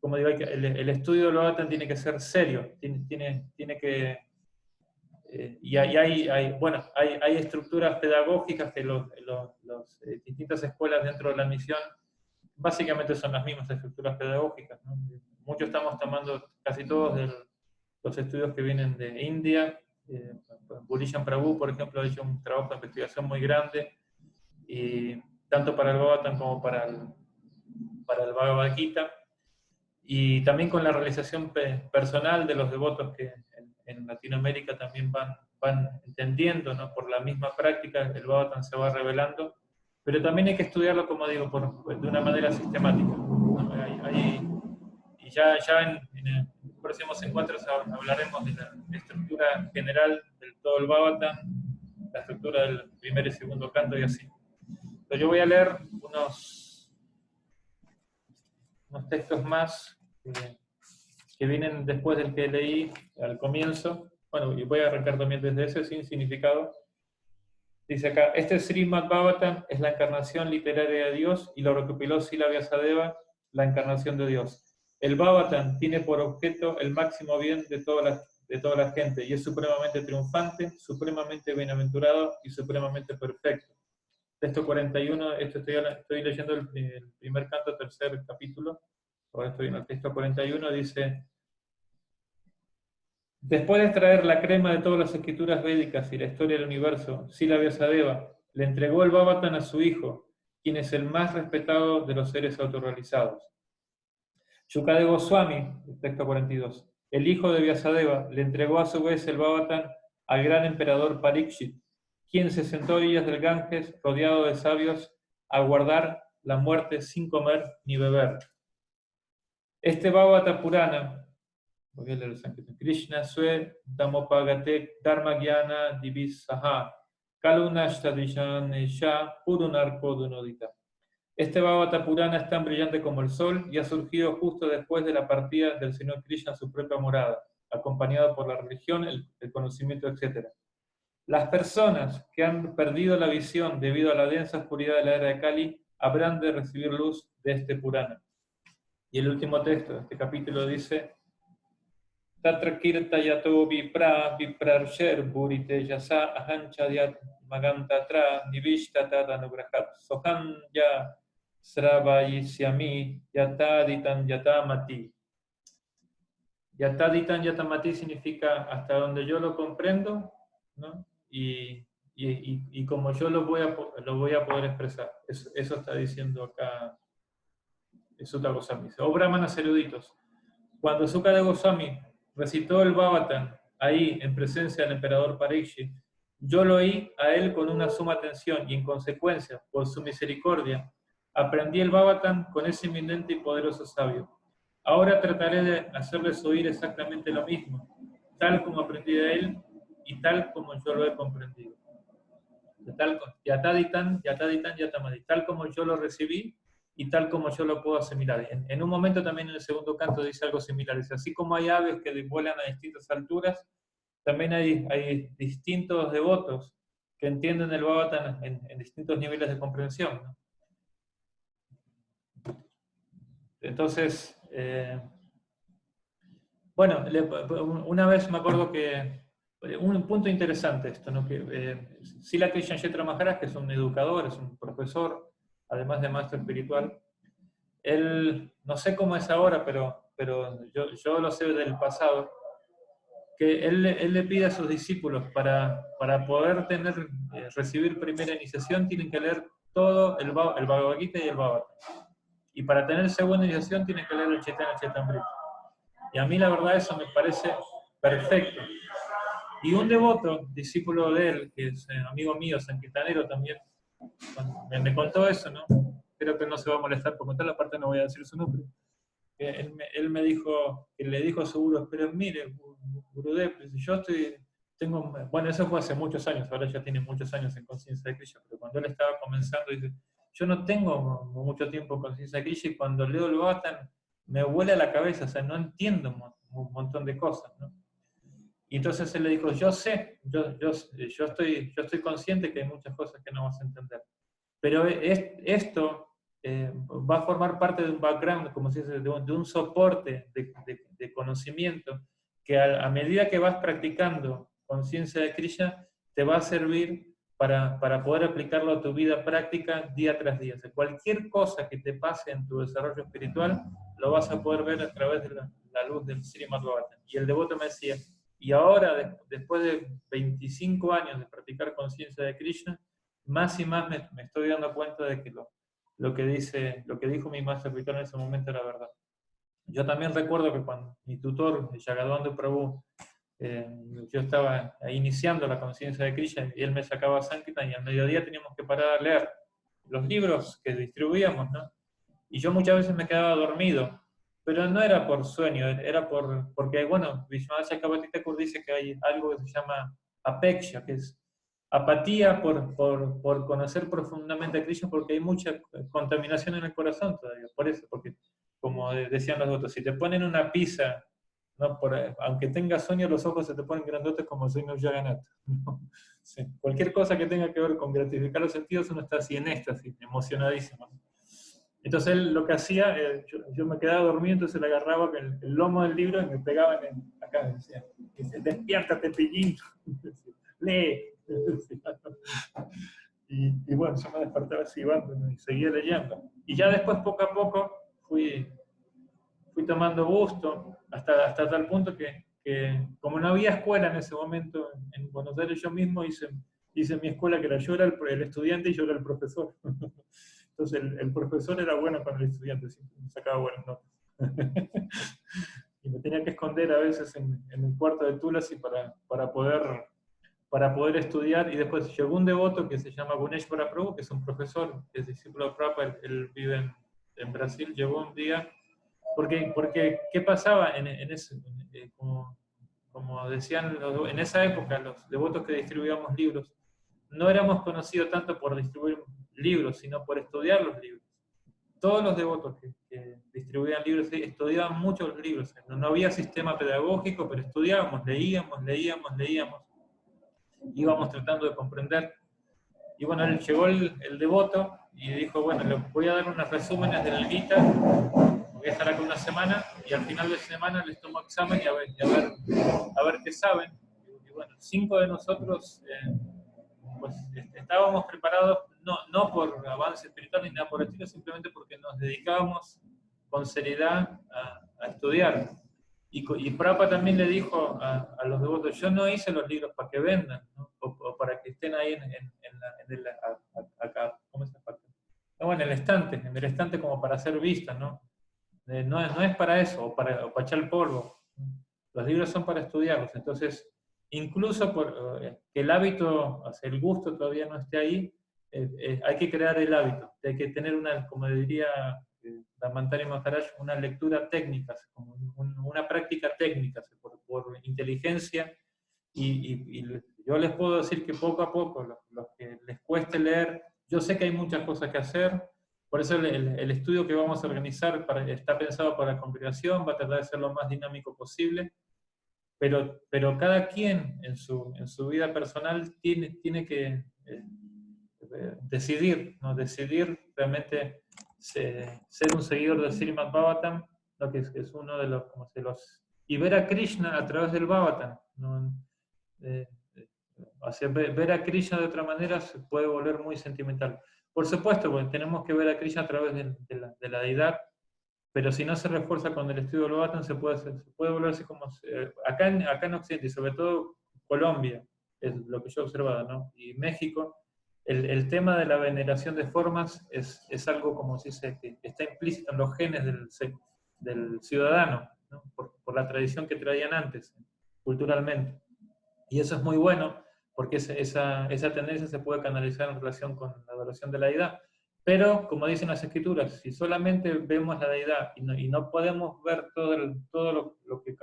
como digo, el estudio del Bhagavatam tiene que ser serio, tiene que... y hay estructuras pedagógicas que las distintas escuelas dentro de la misión básicamente son las mismas estructuras pedagógicas, ¿no? Muchos estamos tomando, casi todos, de los estudios que vienen de India. Bhurishan Prabhu, por ejemplo, ha hecho un trabajo de investigación muy grande, y tanto para el Bhagavatam como para el Bhagavad Gita, y también con la realización personal de los devotos que en Latinoamérica también van entendiendo, ¿no? Por la misma práctica el Bhagavatam se va revelando, pero también hay que estudiarlo, como digo, de una manera sistemática, ¿no? Y ya en próximos encuentros hablaremos de la estructura general del todo el Bhagavatam, la estructura del primer y segundo canto y así. Entonces yo voy a leer unos textos más que vienen después del que leí al comienzo. Bueno, y voy a arrancar también desde ese, sin significado. Dice acá, este Srimad Bhagavatam es la encarnación literaria de Dios y lo recopiló Srila Vyasadeva, la encarnación de Dios. El Bhagavatam tiene por objeto el máximo bien de toda la gente y es supremamente triunfante, supremamente bienaventurado y supremamente perfecto. Texto 41, estoy leyendo el primer canto, tercer capítulo. Ahora estoy en el texto 41, dice: después de extraer la crema de todas las escrituras védicas y la historia del universo, Srila Vyasadeva le entregó el Bhagavatam a su hijo, quien es el más respetado de los seres autorrealizados. Shukadeva Goswami, texto 42, el hijo de Vyasadeva, le entregó a su vez el Bhagavatam al gran emperador Parikshit, quien se sentó a orillas del Ganges, rodeado de sabios, a aguardar la muerte sin comer ni beber. Este Bhagavata Purana, voy a leer el sánscrito, Krishna Swe Damopagate Dharma Gyana Divisaha Kalunashtadishanesha Purunarko Dunodita. Este Bhagavata Purana es tan brillante como el sol y ha surgido justo después de la partida del Señor Krishna a su propia morada, acompañado por la religión, el conocimiento, etc. Las personas que han perdido la visión debido a la densa oscuridad de la era de Kali habrán de recibir luz de este Purana. Y el último texto de este capítulo dice: Tatra kirta yato vipra viprarsher burite yasa ahanchadyat magantatra nivishtatat anugrahat sohan ya sravayisyami yataditan yatamati. Yataditan yatamati significa hasta donde yo lo comprendo, ¿no? Y como yo lo voy a poder expresar. Eso está diciendo acá Sutta Goswami. Oh brahmanas eruditos, cuando Sukadeva Goswami recitó el Bhagavatam ahí en presencia del emperador Parikshit, yo lo oí a él con una suma atención y en consecuencia, por su misericordia, aprendí el Bhagavatam con ese eminente y poderoso sabio. Ahora trataré de hacerles oír exactamente lo mismo, tal como aprendí de él y tal como yo lo he comprendido. Yataditan yatamadi, tal como yo lo recibí y tal como yo lo puedo asimilar. En un momento también en el segundo canto dice algo similar, dice: así como hay aves que vuelan a distintas alturas, también hay distintos devotos que entienden el Bhagavatam en distintos niveles de comprensión, ¿no? Entonces, bueno, una vez me acuerdo que, un punto interesante esto, ¿no? Que Srila Krishna Kshetra Maharaj, que es un educador, es un profesor, además de maestro espiritual, él, no sé cómo es ahora, pero yo lo sé del pasado, que él le pide a sus discípulos para poder recibir primera iniciación, tienen que leer todo el Bhagavad Gita y el Bhagavatam. Y para tener segunda iniciación tienen que leer el Chaitanya Charitamrita. Y a mí la verdad eso me parece perfecto. Y un devoto, discípulo de él, que es amigo mío, sanquitanero también, me contó eso, ¿no? Creo que no se va a molestar por contar la parte, no voy a decir su nombre. Él me dijo, que le dijo a su gurú, pero mire, Gurudev, yo tengo, bueno, eso fue hace muchos años, ahora ya tiene muchos años en Conciencia de Krishna, pero cuando él estaba comenzando, dice, yo no tengo mucho tiempo en Conciencia de Krishna y cuando leo el Bhagavatam me vuela la cabeza, o sea, no entiendo un montón de cosas, ¿no? Y entonces él le dijo, yo sé, yo estoy consciente que hay muchas cosas que no vas a entender, pero esto va a formar parte de un background, como se dice, de un soporte de conocimiento que a medida que vas practicando conciencia de Krishna, te va a servir para poder aplicarlo a tu vida práctica día tras día. O sea, cualquier cosa que te pase en tu desarrollo espiritual, lo vas a poder ver a través de la luz del Srimad Bhagavatam. Y el devoto me decía, y ahora, después de 25 años de practicar conciencia de Krishna, más y más me estoy dando cuenta de que lo que dijo mi maestro espiritual en ese momento era verdad. Yo también recuerdo que cuando mi tutor, Jagadvanda Prabhu, yo estaba iniciando la conciencia de Krishna y él me sacaba Sankirtan y al mediodía teníamos que parar a leer los libros que distribuíamos, ¿no? Y yo muchas veces me quedaba dormido, pero no era por sueño, era porque, bueno, Vishwanath Chakrabarti Thakur dice que hay algo que se llama apeksha, que es apatía por conocer profundamente a Krishna, porque hay mucha contaminación en el corazón todavía, por eso, porque como decían los otros, si te ponen una pizza, ¿no? Aunque tengas sueño, los ojos se te ponen grandotes como el señor Jagannath, ¿no? Sí. Cualquier cosa que tenga que ver con gratificar los sentidos, uno está así en éxtasis, emocionadísimo. Entonces él lo que hacía, yo me quedaba dormido, entonces le agarraba el lomo del libro y me pegaba acá, decía, despiértate, pillín, lee. Y bueno, yo me despertaba así, y seguía leyendo. Y ya después, poco a poco, fui tomando gusto, hasta tal punto que como no había escuela en ese momento en Buenos Aires, yo mismo hice mi escuela, que era yo era el estudiante y yo era el profesor. Entonces el profesor era bueno con el estudiante, siempre me sacaba buenas notas. Y me tenía que esconder a veces en el cuarto de Tulasi para poder estudiar. Y después llegó un devoto que se llama Guneshwara Prabhu, que es un profesor, que es discípulo de Prabhupada, él vive en Brasil. Llegó un día, porque ¿qué pasaba como decían en esa época los devotos que distribuíamos libros? No éramos conocidos tanto por distribuir libros, sino por estudiar los libros. Todos los devotos que distribuían libros estudiaban muchos libros. No había sistema pedagógico, pero estudiábamos, leíamos. Íbamos tratando de comprender. Y bueno, llegó el devoto y dijo, bueno, les voy a dar unos resúmenes del Gita, voy a estar acá una semana, y al final de la semana les tomo examen y a ver qué saben. Y bueno, 5 de nosotros pues estábamos preparados, no por avance espiritual ni nada por el estilo, simplemente porque nos dedicábamos con seriedad a estudiar. Y Prabhupada también le dijo a los devotos, yo no hice los libros para que vendan, ¿no? o para que estén ahí acá, ¿cómo se llama? No, en el estante como para ser vistas, ¿no? No es para eso, o para echar el polvo. Los libros son para estudiarlos, entonces incluso que el hábito, o sea, el gusto todavía no esté ahí, hay que crear el hábito, hay que tener como diría Dhamantari Maharaj, una lectura técnica, como una práctica técnica, por inteligencia, y yo les puedo decir que poco a poco, los que les cueste leer, yo sé que hay muchas cosas que hacer, por eso el estudio que vamos a organizar está pensado para la congregación, va a tratar de ser lo más dinámico posible. pero cada quien en su vida personal tiene que decidir, ¿no? Decidir realmente ser un seguidor del Srimad Bhagavatam, ¿no? Que es uno de los, y ver a Krishna a través del Bhagavatam, ¿no? O sea, ver a Krishna de otra manera se puede volver muy sentimental. Por supuesto, porque tenemos que ver a Krishna a través de la deidad, pero si no se refuerza con el estudio del Bhagavatam, se puede volver así como... acá en Occidente, y sobre todo Colombia, es lo que yo he observado, ¿no? Y México, el tema de la veneración de formas es algo, como se dice, que está implícito en los genes del ciudadano, ¿no? Por la tradición que traían antes, culturalmente. Y eso es muy bueno, porque esa tendencia se puede canalizar en relación con la adoración de la deidad. Pero, como dicen las escrituras, si solamente vemos la deidad y no podemos ver todo lo que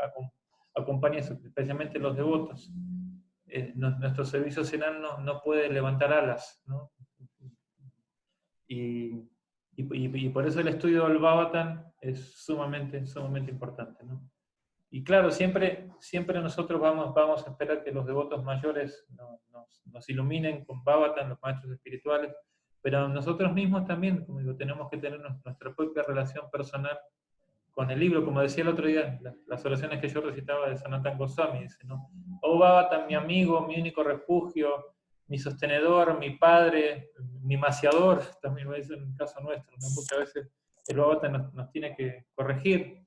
acompaña eso, especialmente los devotos, nuestro servicio senal no puede levantar alas, ¿no? Y por eso el estudio del Bhagavatam es sumamente importante, ¿no? Y claro, siempre nosotros vamos a esperar que los devotos mayores nos iluminen con Bhagavatam, los maestros espirituales, pero nosotros mismos también, como digo, tenemos que tener nuestra propia relación personal con el libro. Como decía el otro día, las oraciones que yo recitaba de Sanatana Goswami, dice, ¿no? Oh Bhagavatam, mi amigo, mi único refugio, mi sostenedor, mi padre, mi maciador, también lo dice en el caso nuestro, ¿no? Muchas veces el Bhagavatam nos tiene que corregir,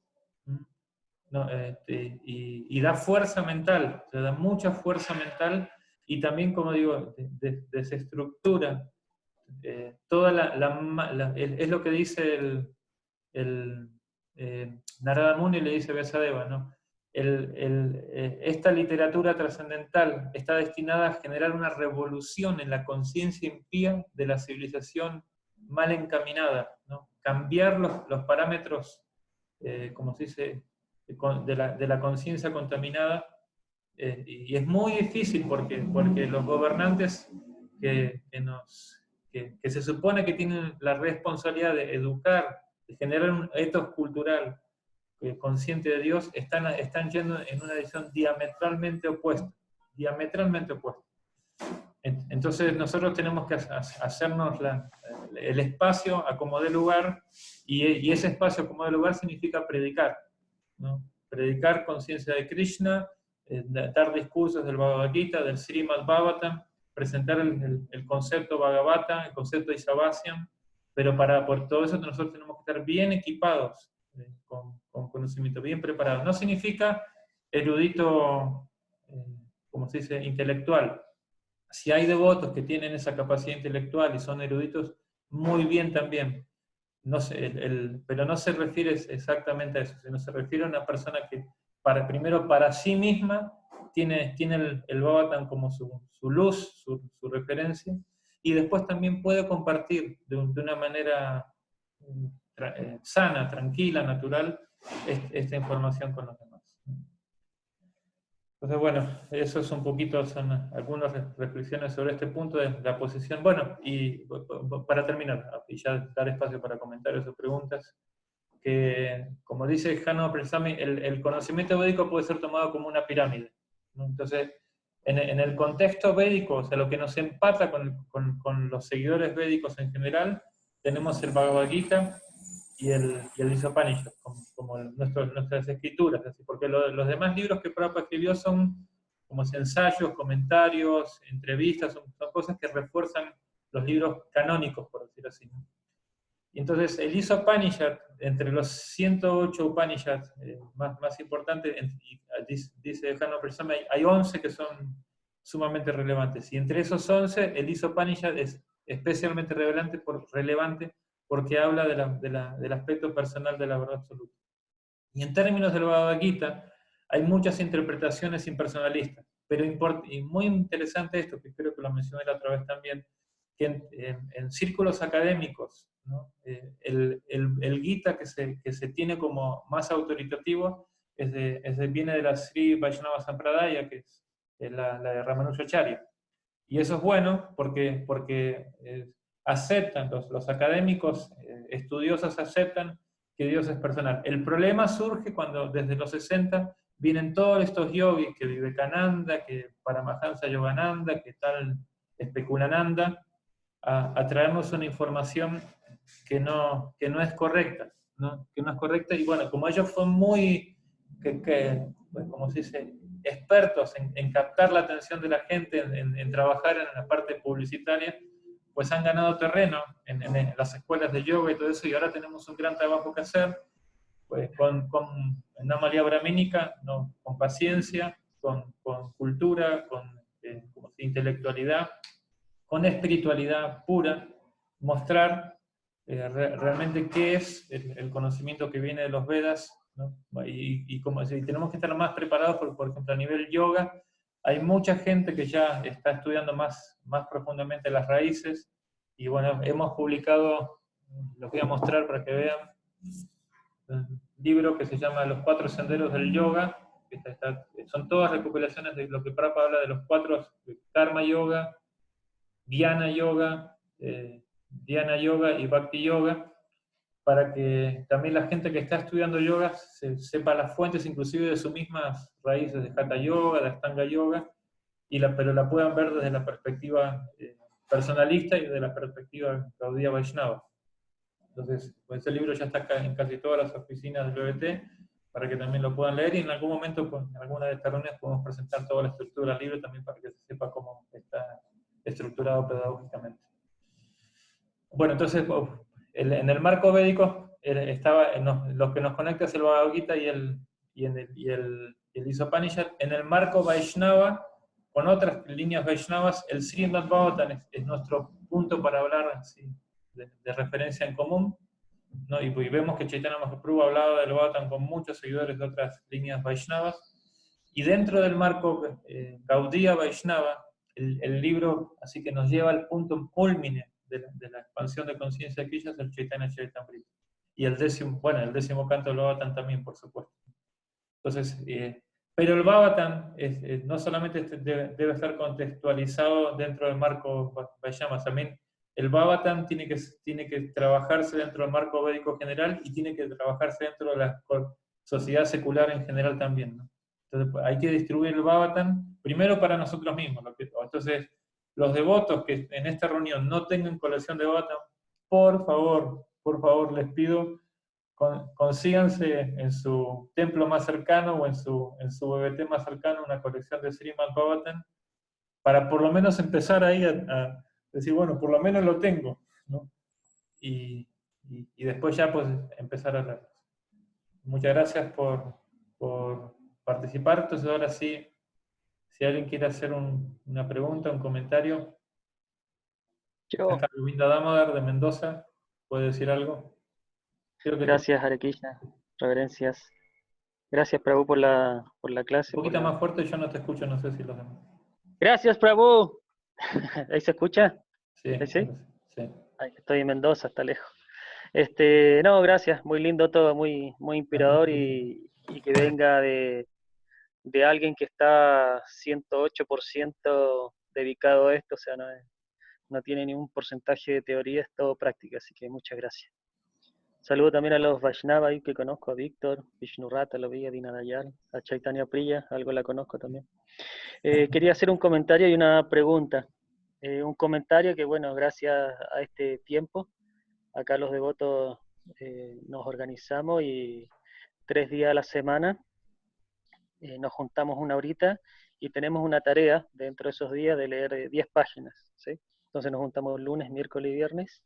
¿no? Y da fuerza mental, o sea, da mucha fuerza mental, y también, como digo, desestructura toda es lo que dice Narada Muni, le dice a Vyasadeva, ¿no? Esta literatura trascendental está destinada a generar una revolución en la conciencia impía de la civilización mal encaminada, ¿no? Cambiar los parámetros, como se dice, de la conciencia contaminada, y es muy difícil porque los gobernantes que se supone que tienen la responsabilidad de educar, de generar un ethos cultural consciente de Dios, están yendo en una dirección diametralmente opuesta. Entonces nosotros tenemos que hacernos el espacio a como dé lugar, y ese espacio a como dé lugar significa predicar, ¿no? Predicar conciencia de Krishna, dar discursos del Bhagavad Gita, del Srimad Bhagavatam, presentar el concepto Bhagavata, el concepto Isavasyan, pero por todo eso nosotros tenemos que estar bien equipados, con conocimiento, bien preparados. No significa erudito, como se dice, intelectual. Si hay devotos que tienen esa capacidad intelectual y son eruditos, muy bien también. Pero no se refiere exactamente a eso, sino se refiere a una persona que primero para sí misma tiene el Bhagavatam como su luz, su referencia, y después también puede compartir de una manera sana, tranquila, natural, esta información con los demás. Entonces, bueno, eso es un poquito, son algunas reflexiones sobre este punto de la posición. Bueno, y para terminar, y ya dar espacio para comentarios o preguntas, que como dice Hanno Presami, el conocimiento védico puede ser tomado como una pirámide, ¿no? Entonces, en el contexto védico, o sea, lo que nos empata con los seguidores védicos en general, tenemos el Bhagavad Gita y el Upanishad, como nuestras escrituras, así, porque los demás libros que Prabhupada escribió son como ensayos, comentarios, entrevistas, son cosas que refuerzan los libros canónicos, por decirlo así, ¿no? Y entonces el Upanishad, entre los 108 Upanishads más importantes, dice Hanno Presami, hay 11 que son sumamente relevantes, y entre esos 11 el Upanishad es especialmente relevante porque habla del aspecto personal de la verdad absoluta. Y en términos del Bhagavad Gita, hay muchas interpretaciones impersonalistas, pero y muy interesante esto, que creo que lo mencioné la otra vez también, que en círculos académicos, ¿no? El Gita que se tiene como más autoritativo viene de la Sri Vaishnava Sampradaya, que es la de Ramanujacharya. Y eso es bueno porque aceptan, los académicos estudiosos aceptan que Dios es personal. El problema surge cuando desde los 60 vienen todos estos yogis, que Vivekananda, que Paramahansa Yogananda, que tal Especulananda, a traernos una información que no es correcta, ¿no? Que no es correcta, y bueno, como ellos son muy, pues, como se dice, expertos en captar la atención de la gente, en trabajar en la parte publicitaria, pues han ganado terreno en las escuelas de yoga y todo eso, y ahora tenemos un gran trabajo que hacer, pues con una María Brahmínica, ¿no? Con paciencia, con cultura, con como si, intelectualidad, con espiritualidad pura, mostrar realmente qué es el conocimiento que viene de los Vedas, ¿no? Y como si tenemos que estar más preparados, por ejemplo, a nivel yoga, hay mucha gente que ya está estudiando más profundamente las raíces, y bueno, hemos publicado, los voy a mostrar para que vean, un libro que se llama Los Cuatro Senderos del Yoga, que son todas recopilaciones de lo que Prabhupada habla de los cuatro: Karma Yoga, Dhyana Yoga, Dhyana Yoga y Bhakti Yoga, para que también la gente que está estudiando yoga sepa las fuentes inclusive de sus mismas raíces de Hatha Yoga, de Astanga Yoga, pero la puedan ver desde la perspectiva personalista y desde la perspectiva Gaudiya Vaishnava. Entonces, pues ese libro ya está acá en casi todas las oficinas del BBT, para que también lo puedan leer, y en algún momento, pues, en alguna de estas reuniones podemos presentar toda la estructura del libro también para que se sepa cómo está estructurado pedagógicamente. Bueno, entonces, en el marco védico lo que nos conecta es el Bhagavad Gita y el Isopanishad. En el marco Vaishnava, con otras líneas Vaishnavas, el Srimad Bhagavatam es nuestro punto para hablar así, de referencia en común, ¿no? Y vemos que Chaitanya Mahaprabhu ha hablado del Bhagavatam con muchos seguidores de otras líneas Vaishnavas, y dentro del marco Gaudiya Vaishnava, el libro así que nos lleva al punto culmine de la expansión de conciencia de Krishna es el Chaitanya Charitamrita. Y el décimo canto del Bhagavatam también, por supuesto. Entonces, pero el Bhagavatam no solamente debe estar contextualizado dentro del marco Vaishnava, también el Bhagavatam tiene que trabajarse dentro del marco védico general, y tiene que trabajarse dentro de la sociedad secular en general también, ¿no? Entonces, pues, hay que distribuir el Bhagavatam primero para nosotros mismos. Entonces, los devotos que en esta reunión no tengan colección de Bhagavatam, por favor, les pido, consíganse en su templo más cercano o en su BBT más cercano una colección de Srimad Bhagavatam, para por lo menos empezar ahí a decir, bueno, por lo menos lo tengo, ¿no? Y después ya pues empezar a leerlos. Muchas gracias por participar. Entonces ahora sí, si alguien quiere hacer una pregunta, un comentario. Yo, Acá Govinda Damodar de Mendoza, ¿puede decir algo? Creo que gracias Hare Krishna, reverencias. Gracias Prabhu por la clase. un poquito más fuerte, yo no te escucho, no sé si los demás. Gracias Prabhu. ¿Ahí se escucha? Sí, ¿Ahí sí? sí. Ay, estoy en Mendoza, está lejos. No, gracias, muy lindo todo, muy inspirador, y que venga de alguien que está 108% dedicado a esto, o sea, no tiene ningún porcentaje de teoría, es todo práctica, así que muchas gracias. Saludo también a los Vaishnava ahí que conozco, a Víctor, Vishnurata, lo vi, a Dina Dayal, a Chaitanya Priya, algo la conozco también. Quería hacer un comentario y una pregunta. Un comentario que, bueno, gracias a este tiempo, acá los devotos nos organizamos y 3 días a la semana nos juntamos una horita y tenemos una tarea dentro de esos días de leer 10 páginas, ¿sí? Entonces nos juntamos lunes, miércoles y viernes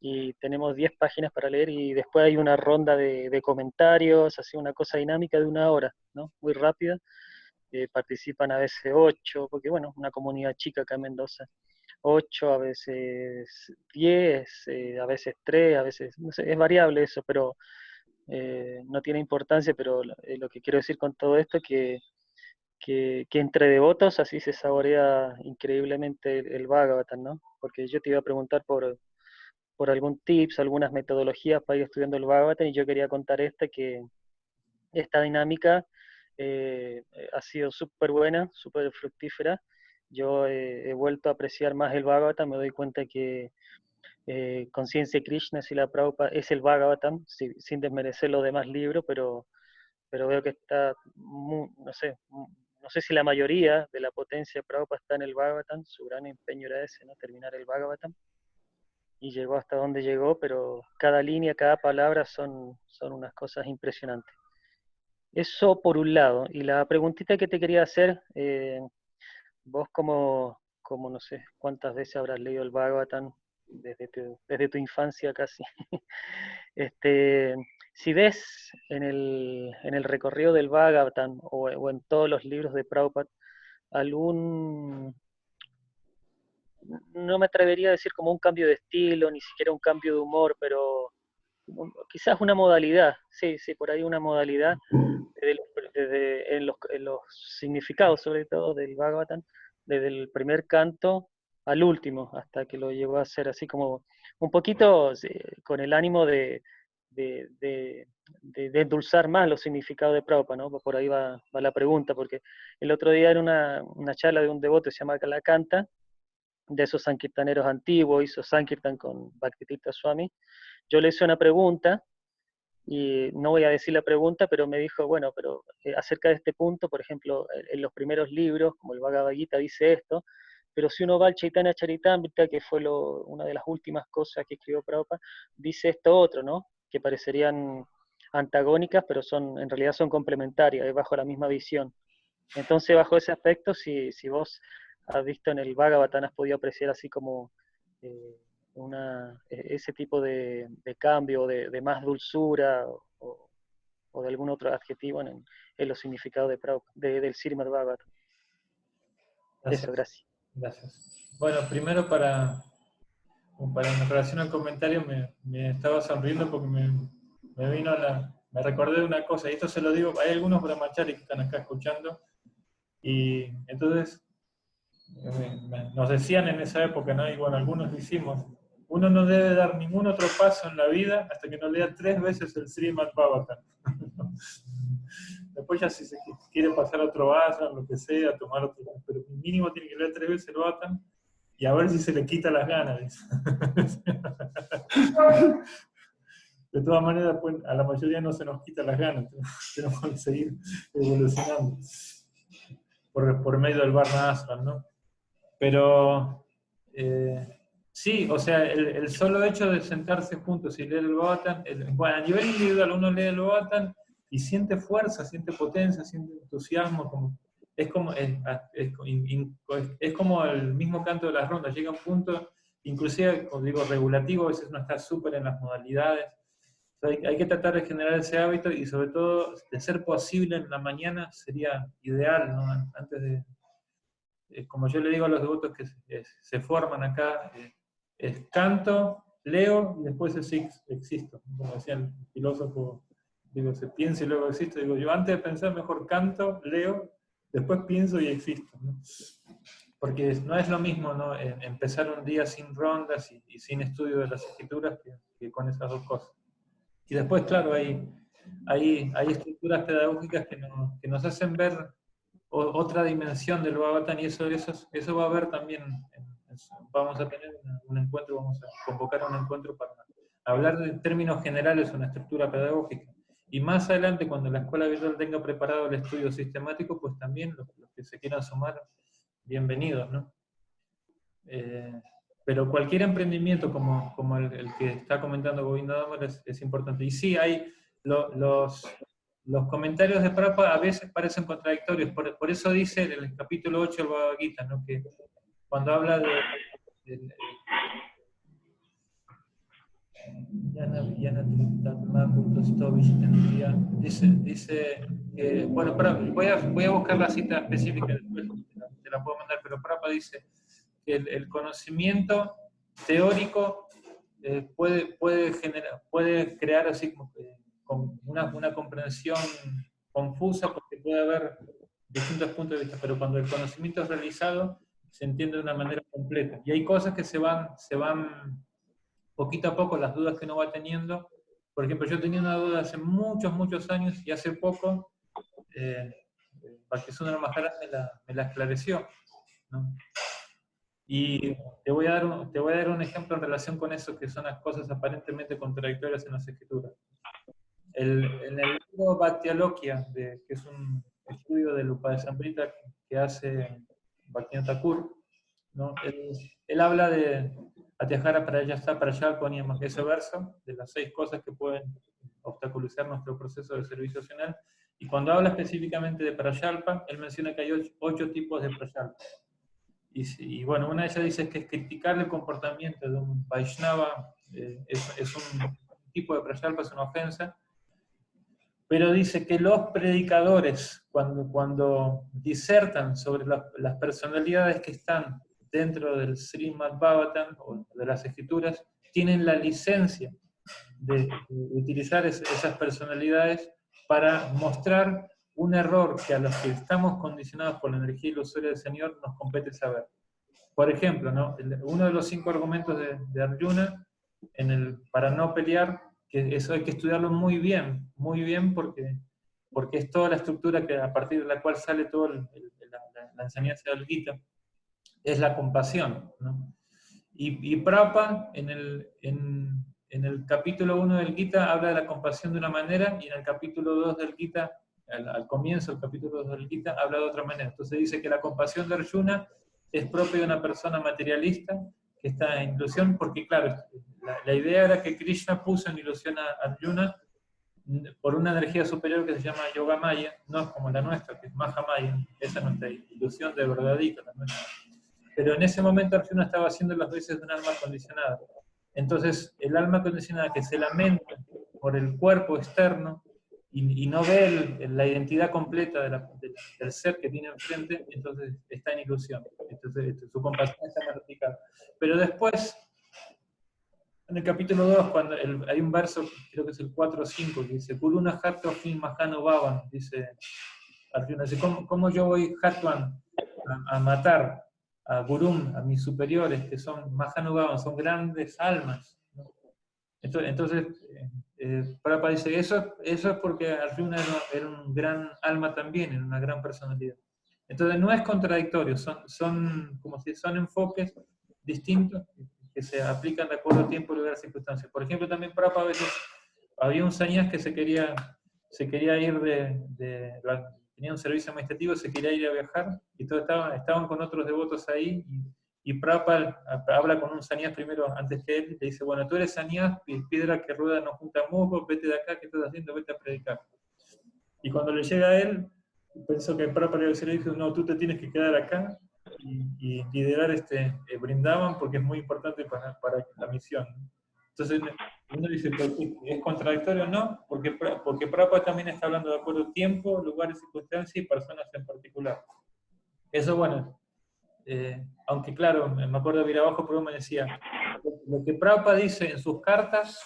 y tenemos 10 páginas para leer, y después hay una ronda de comentarios, así una cosa dinámica de 1 hora, ¿no? Muy rápida. Participan a veces 8, porque bueno, una comunidad chica acá en Mendoza. 8, a veces 10, a veces 3, a veces, no sé, es variable eso, pero no tiene importancia, pero lo que quiero decir con todo esto es que entre devotos así se saborea increíblemente el Bhagavatam, ¿no? Porque yo te iba a preguntar por algún tips, algunas metodologías para ir estudiando el Bhagavatam, y yo quería contar que esta dinámica ha sido súper buena, súper fructífera. Yo he vuelto a apreciar más el Bhagavatam, me doy cuenta que Conciencia de Krishna, Srila Prabhupada, es el Bhagavatam, sin desmerecer los demás libros, pero pero veo que está, no sé si la mayoría de la potencia de Prabhupada está en el Bhagavatam, su gran empeño era ese, ¿no? Terminar el Bhagavatam, y llegó hasta donde llegó, pero cada línea, cada palabra son unas cosas impresionantes. Eso por un lado. Y la preguntita que te quería hacer, vos como no sé cuántas veces habrás leído el Bhagavatam desde tu infancia casi. Si ves en el recorrido del Bhagavatam o en todos los libros de Prabhupada algún, no me atrevería a decir como un cambio de estilo, ni siquiera un cambio de humor, pero quizás una modalidad, sí, por ahí una modalidad en los significados sobre todo del Bhagavatam, desde el primer canto al último, hasta que lo llegó a hacer así como un poquito con el ánimo de endulzar más los significados de Prabhupada, ¿no? Por ahí va la pregunta, porque el otro día en una charla de un devoto que se llama Kalakanta, de esos sankirtaneros antiguos, hizo sankirtan con Bhaktivedanta Swami, yo le hice una pregunta, y no voy a decir la pregunta, pero me dijo, bueno, pero acerca de este punto, por ejemplo, en los primeros libros, como el Bhagavad Gita dice esto, pero si uno va al Chaitanya Charitamrita, que fue una de las últimas cosas que escribió Prabhupada, dice esto otro, ¿no? Que parecerían antagónicas, pero en realidad son complementarias, es bajo la misma visión. Entonces, bajo ese aspecto, si vos has visto en el Bhagavatam, has podido apreciar así como eh, ese tipo de cambio, de más dulzura o de algún otro adjetivo en los significados del Srimad Bhagavatam. Gracias. Eso, gracias. Gracias. Bueno, primero en relación al comentario me estaba sonriendo porque me vino me recordé de una cosa, y esto se lo digo, hay algunos brahmacharis que están acá escuchando, y entonces nos decían en esa época, ¿no? Y bueno, algunos lo hicimos, uno no debe dar ningún otro paso en la vida hasta que no lea 3 veces el Srimad Bhagavatam. Después ya si se quiere pasar a otro vaso, lo que sea, tomar otro, pero mínimo tiene que leer 3 veces el Bhagavatam y a ver si se le quita las ganas. De todas maneras, pues, a la mayoría no se nos quita las ganas, tenemos que seguir evolucionando por medio del Varna Ashram, ¿no? Pero sí, o sea, el solo hecho de sentarse juntos y leer el Bhagavatam, bueno, a nivel individual uno lee el Bhagavatam y siente fuerza, siente potencia, siente entusiasmo, es como el mismo canto de las rondas, llega un punto, inclusive, como digo, regulativo, a veces uno está súper en las modalidades. Hay que tratar de generar ese hábito y sobre todo, de ser posible en la mañana sería ideal, ¿no? Antes de, como yo le digo a los devotos que se forman acá, es canto, leo y después existo. Como decía el filósofo, digo, se piensa y luego existo. Digo, yo antes de pensar mejor canto, leo, después pienso y existo, ¿no? Porque no es lo mismo, ¿no? Empezar un día sin rondas y sin estudio de las escrituras que con esas dos cosas. Y después, claro, hay estructuras pedagógicas que nos hacen ver otra dimensión del Bhagavatam, y eso va a haber también, vamos a tener un encuentro, vamos a convocar un encuentro para hablar de términos generales, una estructura pedagógica. Y más adelante, cuando la escuela virtual tenga preparado el estudio sistemático, pues también los que se quieran sumar, bienvenidos, ¿no? Pero cualquier emprendimiento como el que está comentando Govinda Damar es importante. Y sí, hay los comentarios de Prabhupada a veces parecen contradictorios, por eso dice en el capítulo 8 del Bhagavad Gita, ¿no? Que cuando habla dice que, bueno, voy a buscar la cita específica, después te la puedo mandar, pero Prabhupada dice que el conocimiento teórico puede crear así como una comprensión confusa, porque puede haber distintos puntos de vista, pero cuando el conocimiento es realizado se entiende de una manera completa. Y hay cosas que se van poquito a poco, las dudas que uno va teniendo. Por ejemplo, yo tenía una duda hace muchos años y hace poco Bhaktisundara Maharaj me la esclareció, ¿no? Y te voy a dar un ejemplo en relación con eso, que son las cosas aparentemente contradictorias en las escrituras. en el libro Bhaktialokia, que es un estudio del Upadesamrita que hace Bhaktivinoda Thakur, ¿no? Él habla de Atyahara Prayasta Prayalpanyama, ese verso, de las 6 cosas que pueden obstaculizar nuestro proceso de servicio opcional. Y cuando habla específicamente de Prayalpa, él menciona que hay 8 tipos de Prayalpa. Y bueno, una de ellas dice que es criticar el comportamiento de un Vaishnava, es un tipo de Prayalpa, es una ofensa. Pero dice que los predicadores, cuando disertan sobre las personalidades que están dentro del Srimad Bhagavatam, o de las escrituras, tienen la licencia de utilizar esas personalidades para mostrar un error que a los que estamos condicionados por la energía ilusoria del Señor nos compete saber. Por ejemplo, ¿no? Uno de los 5 argumentos de Arjuna para no pelear, que eso hay que estudiarlo muy bien porque es toda la estructura a partir de la cual sale toda la enseñanza del Gita, es la compasión, ¿no? Y Prabhupada en el capítulo 1 del Gita habla de la compasión de una manera, y en el capítulo 2 del Gita, al comienzo del capítulo 2 del Gita, habla de otra manera. Entonces dice que la compasión de Arjuna es propia de una persona materialista que está en ilusión, porque claro, la idea era que Krishna puso en ilusión a Arjuna por una energía superior que se llama Yoga Maya, no es como la nuestra, que es Maha Maya, esa es nuestra ilusión de verdadito, la nuestra. Pero en ese momento Arjuna estaba haciendo las veces de un alma condicionada. Entonces, el alma condicionada que se lamenta por el cuerpo externo y no ve la identidad completa del ser que tiene enfrente, entonces está en ilusión. Entonces, su compasión está modificada. Pero después, en el capítulo 2, cuando hay un verso, creo que es el 4 o 5, que dice, Kuruna Hatva Fin Mahano Bhavan, dice Arjuna, dice, ¿cómo yo voy Hatvan a matar a Gurum, a mis superiores, que son Mahano Bhavan, son grandes almas, ¿no? Entonces Prabhupada dice, eso es porque Arjuna era un gran alma también, era una gran personalidad. Entonces no es contradictorio, son enfoques distintos que se aplican de acuerdo a tiempo, lugar y circunstancias. Por ejemplo, también Prabhupada a veces había un sannyas que se quería ir tenía un servicio administrativo, se quería ir a viajar, y todos estaban con otros devotos ahí, y Prabhupada habla con un sannyas primero, antes que él, y le dice, bueno, tú eres sannyas, piedra que rueda no junta musgo, vete de acá, ¿qué estás haciendo? Vete a predicar. Y cuando le llega a él, pensó que Prabhupada le dijo, no, tú te tienes que quedar acá y liderar Brindavan, porque es muy importante para la misión. Entonces uno dice, ¿es contradictorio? No, porque Prabhupada también está hablando de acuerdo a tiempo, lugares, circunstancias y personas en particular. Eso, bueno, aunque claro, me acuerdo de Virabajo, pero me decía, lo que Prabhupada dice en sus cartas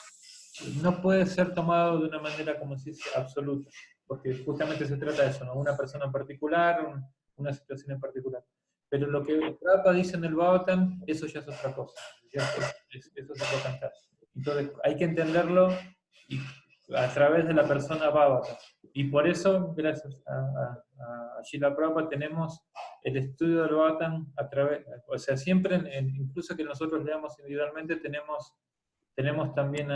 no puede ser tomado de una manera, como se dice, absoluta, porque justamente se trata de eso, ¿no? Una persona en particular, una situación en particular. Pero lo que Prabhupada dice en el Bhagavatam, eso ya es otra cosa, eso se puede cantar. Entonces hay que entenderlo a través de la persona Bhagavata. Y por eso, gracias a Srila Prabhupada, tenemos el estudio del Bhagavatam a través, o sea, siempre, incluso que nosotros leamos individualmente, tenemos también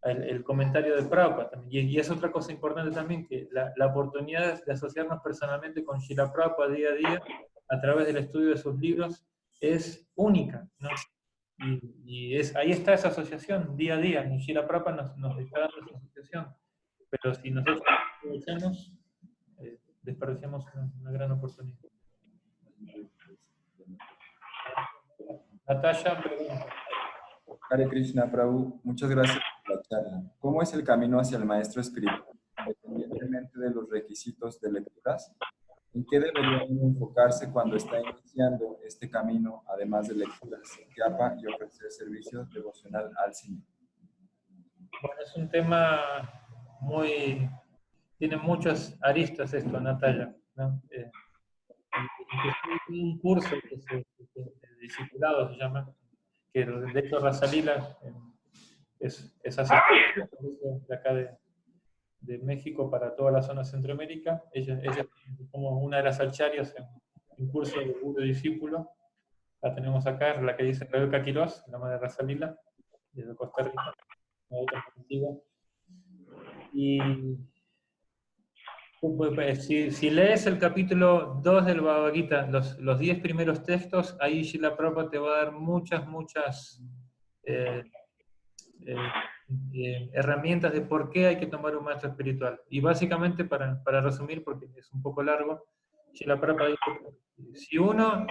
el comentario de Prabhupada también. Y es otra cosa importante también, que la oportunidad de asociarnos personalmente con Srila Prabhupada día a día, a través del estudio de sus libros, es única, ¿no? Y ahí está esa asociación, día a día, y Srila Prabhupada nos está dando esa asociación. Pero si nosotros aprovechamos, desperdiciamos una gran oportunidad. Natalia pregunta. Hare Krishna, Prabhu, muchas gracias por la charla. ¿Cómo es el camino hacia el maestro espiritual, independientemente de los requisitos de lecturas? ¿En qué debería uno enfocarse cuando está iniciando este camino, además de lecturas, japa y ofrecer servicio devocional al Señor? Bueno, es un tema tiene muchas aristas esto, Natalia, ¿no? Un curso de discipulado se llama, que de hecho Rasalila es asistente de acá de México para toda la zona de Centroamérica. Ella es como una de las alcharias en curso de guru discípulo. La tenemos acá, la que dice Rebeca Quiroz, la madre de Rasalila, desde Costa Rica, una otra antigua. Y si lees el capítulo 2 del Bhagavad Gita, los 10 primeros textos, ahí Srila Prabhupada te va a dar muchas eh, herramientas de por qué hay que tomar un maestro espiritual. Y básicamente, para resumir, porque es un poco largo, Srila Prabhupada dijo, si uno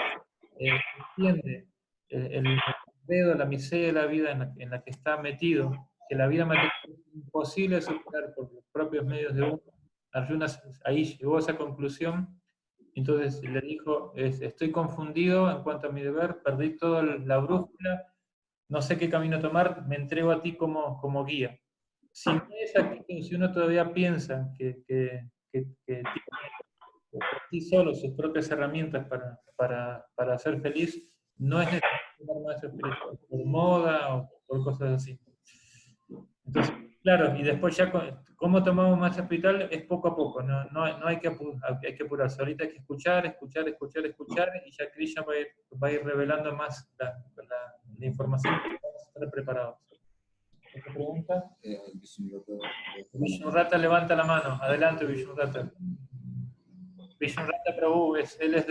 entiende el dedo, la miseria de la vida en la que está metido, que la vida material es imposible de superar por los propios medios de uno, Arjuna ahí llegó a esa conclusión. Entonces le dijo, estoy confundido en cuanto a mi deber, perdí toda la brújula, no sé qué camino tomar, me entrego a ti como guía. Si no es actitud, si uno todavía piensa que tiene por sí solo sus propias herramientas para ser feliz, no es necesario tomar maestro espiritual por moda o por cosas así. Entonces, claro, y después ya, ¿cómo tomamos maestro espiritual? Es poco a poco, no hay que apurarse. Ahorita hay que escuchar, y ya Krishna va a ir revelando más la información para estar preparados. ¿Otra pregunta? Vishnurata levanta la mano. Adelante, Vishnurata. Vishnurata Prabhu, él es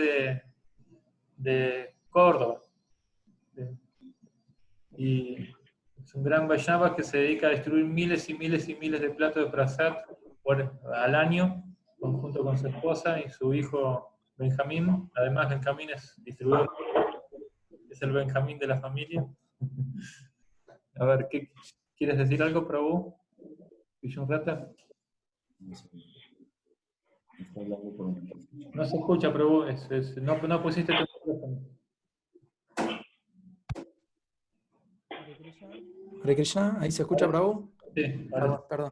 de Córdoba. Y es un gran Vaishnava que se dedica a distribuir miles y miles y miles de platos de prasad al año, junto con su esposa y su hijo Benjamín. Además, Benjamín es distribuidor, es el Benjamín de la familia. A ver, ¿quieres decir algo, Prabhu? Vishnurata. No se escucha, Prabhu. No pusiste tu micrófono. Hare Krishna, ¿ahí se escucha, Prabhu? Sí, Perdón.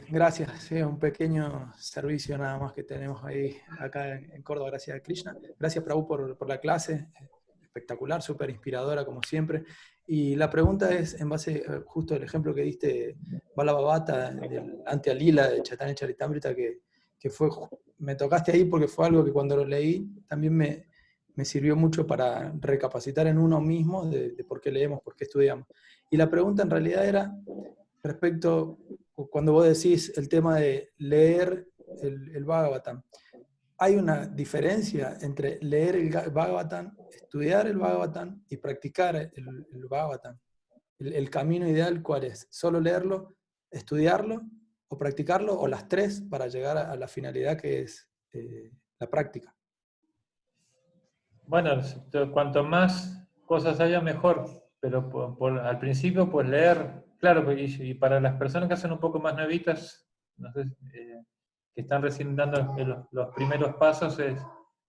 Gracias, sí, un pequeño servicio nada más que tenemos ahí acá en Córdoba, gracias a Krishna. Gracias, Prabhu, por la clase, espectacular, súper inspiradora como siempre. Y la pregunta es, en base justo al ejemplo que diste, Balabhavata, del Ante Alila de Chaitanya Charitamrita, que me tocaste ahí porque fue algo que cuando lo leí también me sirvió mucho para recapacitar en uno mismo de por qué leemos, por qué estudiamos. Y la pregunta en realidad era respecto, cuando vos decís el tema de leer el Bhagavatam, ¿hay una diferencia entre leer el Bhagavatam, estudiar el Bhagavatam y practicar el Bhagavatam? ¿El camino ideal cuál es? ¿Solo leerlo, estudiarlo o practicarlo, o las tres para llegar a la finalidad que es la práctica? Bueno, cuanto más cosas haya, mejor. Pero al principio, pues leer, claro, y para las personas que hacen un poco más nuevitas, no sé, que están recién dando los primeros pasos, es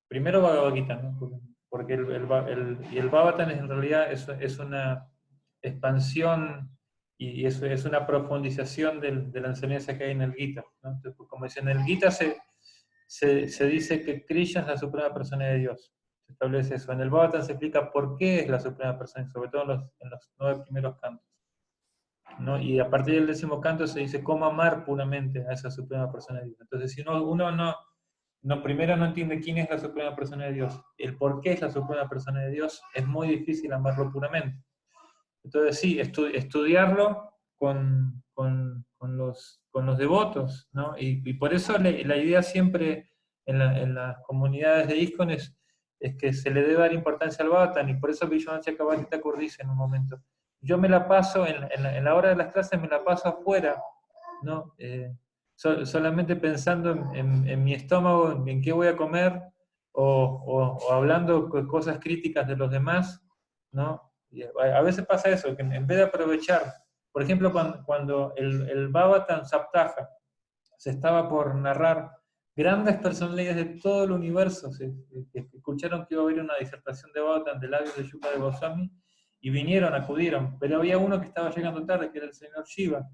primero Bhagavad Gita, ¿no? Porque el Bhagavatam en realidad es una expansión y es una profundización de la enseñanza que hay en el Gita, ¿no? Entonces, como dice, en el Gita se dice que Krishna es la suprema persona de Dios. Se establece eso. En el Bhagavatam se explica por qué es la suprema persona, sobre todo en los 9 primeros cantos, ¿no? Y a partir del 10º canto se dice cómo amar puramente a esa suprema persona de Dios. Entonces, si uno primero no entiende quién es la suprema persona de Dios, el por qué es la suprema persona de Dios, es muy difícil amarlo puramente. Entonces, sí, estudiarlo con los devotos, ¿no? Y por eso la idea siempre en las comunidades de ISKCON es que se le debe dar importancia al Bhagavatam, y por eso Vishwanath Chakravarti Thakur dice en un momento, yo me la paso, en la hora de las clases me la paso afuera, ¿no? Solamente pensando en mi estómago, en qué voy a comer, o hablando cosas críticas de los demás, ¿no? Y a veces pasa eso, que en vez de aprovechar, por ejemplo, cuando el Bhagavatam Saptaha se estaba por narrar, grandes personalidades de todo el universo escucharon que iba a haber una disertación de Bhagavatam de labios de Shukadeva Goswami, y acudieron, pero había uno que estaba llegando tarde, que era el señor Shiva,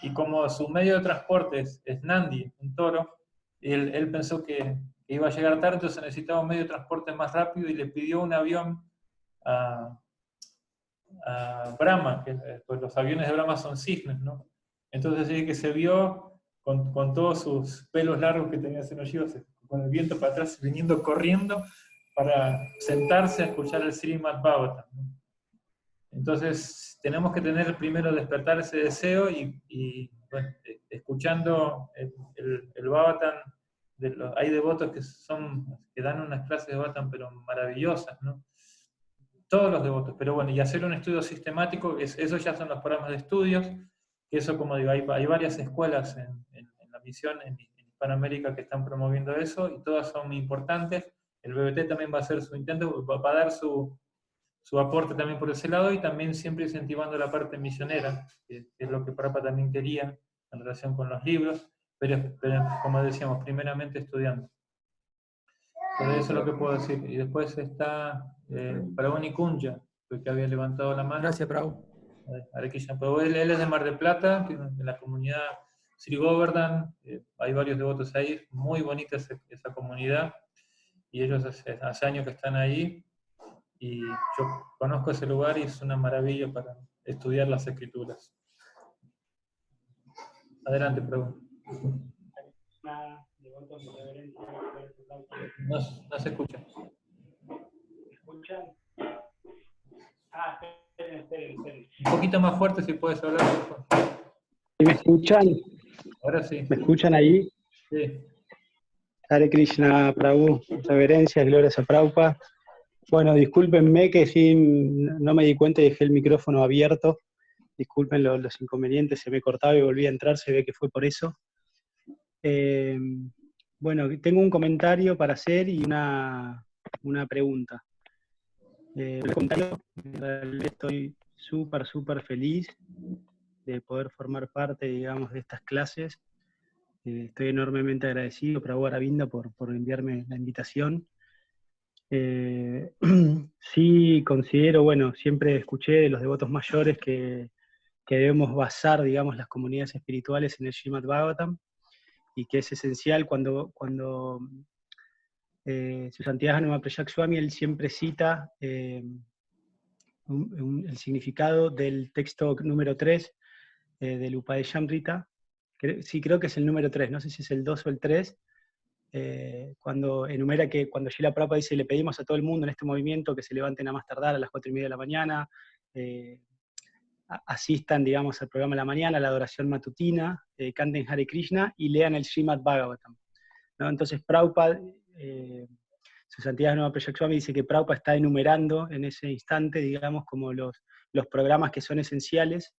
y como su medio de transporte es Nandi, un toro, él pensó que iba a llegar tarde, entonces necesitaba un medio de transporte más rápido, y le pidió un avión a Brahma, que pues los aviones de Brahma son cisnes, ¿no? Entonces sí que se vio con todos sus pelos largos que tenía el señor Shiva, con el viento para atrás, viniendo corriendo para sentarse a escuchar el Srimad Bhagavatam, ¿no? Entonces tenemos que tener primero despertar ese deseo y bueno, escuchando el Bhagavatam, hay devotos que dan unas clases de Bhagavatam, pero maravillosas, ¿no? Todos los devotos, pero bueno, y hacer un estudio sistemático, esos ya son los programas de estudios, que eso, como digo, hay varias escuelas en la misión, en Hispanoamérica, que están promoviendo eso, y todas son muy importantes. El BBT también va a hacer su intento, va a dar su aporte también por ese lado, y también siempre incentivando la parte misionera, que es lo que Prabhupada también quería en relación con los libros, pero como decíamos, primeramente estudiando. Pero eso es lo que puedo decir. Y después está Prabhu Nikunja, que había levantado la mano. Gracias, Prabhu. Hare Krishna Prabhu. Él es de Mar del Plata, de la comunidad Sri Govardhan. Hay varios devotos ahí, muy bonita esa comunidad. Y ellos hace años que están ahí. Y yo conozco ese lugar y es una maravilla para estudiar las escrituras. Adelante, Prabhu. No se escucha. ¿Me escuchan? Ah, esperen. Un poquito más fuerte si puedes hablar, por favor. ¿Me escuchan? Ahora sí. ¿Me escuchan ahí? Sí. Hare Krishna, Prabhu, reverencias, glorias a Prabhupada. Bueno, discúlpenme que sí, no me di cuenta y dejé el micrófono abierto. Disculpen los inconvenientes, se me cortaba y volví a entrar, se ve que fue por eso. Bueno, tengo un comentario para hacer y una pregunta. El comentario, estoy súper feliz de poder formar parte, digamos, de estas clases. Estoy enormemente agradecido, Prabhu Aravinda, por enviarme la invitación. Sí considero, bueno, siempre escuché de los devotos mayores que debemos basar, digamos, las comunidades espirituales en el Srimad Bhagavatam, y que es esencial cuando Su Santidad Hanuman Prayak Swami, él siempre cita el significado del texto número 3 del Upadeshamrita. Sí, creo que es el número 3, no sé si es el 2 o el 3, cuando enumera que cuando Srila Prabhupada dice, le pedimos a todo el mundo en este movimiento que se levanten a más tardar a las 4:30 de la mañana, asistan, digamos, al programa de la mañana, a la adoración matutina, canten Hare Krishna y lean el Srimad Bhagavatam, ¿no? Entonces Prabhupada, Su Santidad Hanuman Prayak Swami dice que Prabhupada está enumerando en ese instante, digamos, como los programas que son esenciales,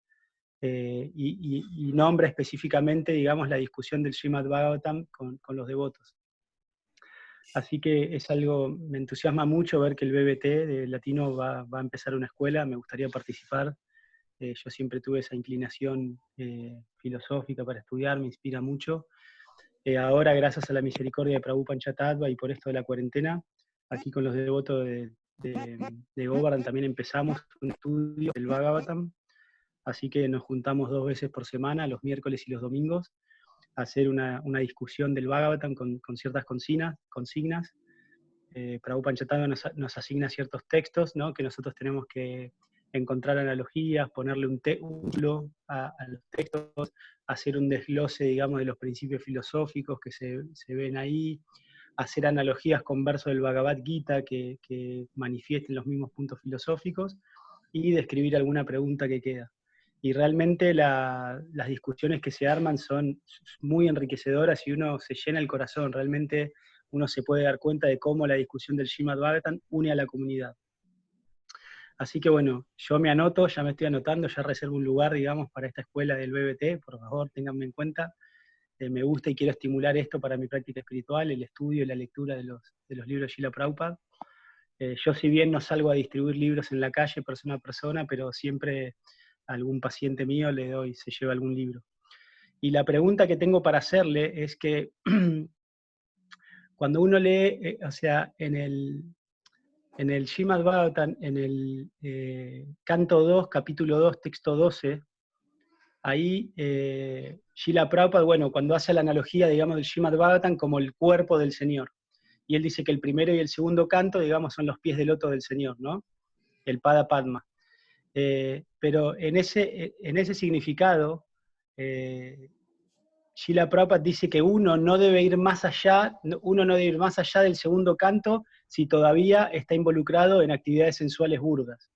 y nombra específicamente, digamos, la discusión del Srimad Bhagavatam con los devotos. Así que es algo, me entusiasma mucho ver que el BBT de Latino va a empezar una escuela, me gustaría participar. Yo siempre tuve esa inclinación filosófica para estudiar, me inspira mucho. Ahora, gracias a la misericordia de Prabhu Panchatattva y por esto de la cuarentena, aquí con los devotos de Govardhan también empezamos un estudio del Bhagavatam, así que nos juntamos 2 veces por semana, los miércoles y los domingos, a hacer una discusión del Bhagavatam con ciertas consignas. Prabhu Panchatattva nos asigna ciertos textos, ¿no?, que nosotros tenemos que encontrar analogías, ponerle un título a los textos, hacer un desglose, digamos, de los principios filosóficos que se ven ahí, hacer analogías con versos del Bhagavad Gita que manifiesten los mismos puntos filosóficos, y describir alguna pregunta que queda. Y realmente las discusiones que se arman son muy enriquecedoras y uno se llena el corazón. Realmente uno se puede dar cuenta de cómo la discusión del Srimad Bhagavatam une a la comunidad. Así que bueno, yo me anoto, ya me estoy anotando, ya reservo un lugar, digamos, para esta escuela del BBT, por favor, ténganme en cuenta. Me gusta y quiero estimular esto para mi práctica espiritual, el estudio y la lectura de los libros de Srila Prabhupada. Yo, si bien no salgo a distribuir libros en la calle persona a persona, pero siempre a algún paciente mío le doy, se lleva algún libro. Y la pregunta que tengo para hacerle es que cuando uno lee, o sea, en el Srimad Bhagavatam, en el canto 2, capítulo 2, texto 12, ahí Srila Prabhupada, bueno, cuando hace la analogía, digamos, del Srimad Bhagavatam como el cuerpo del Señor, y él dice que el primero y el segundo canto, digamos, son los pies del loto del Señor, ¿no? El Pada Padma. Pero en ese significado, Srila Prabhupada dice que uno no debe ir más allá del segundo canto si todavía está involucrado en actividades sensuales burdas.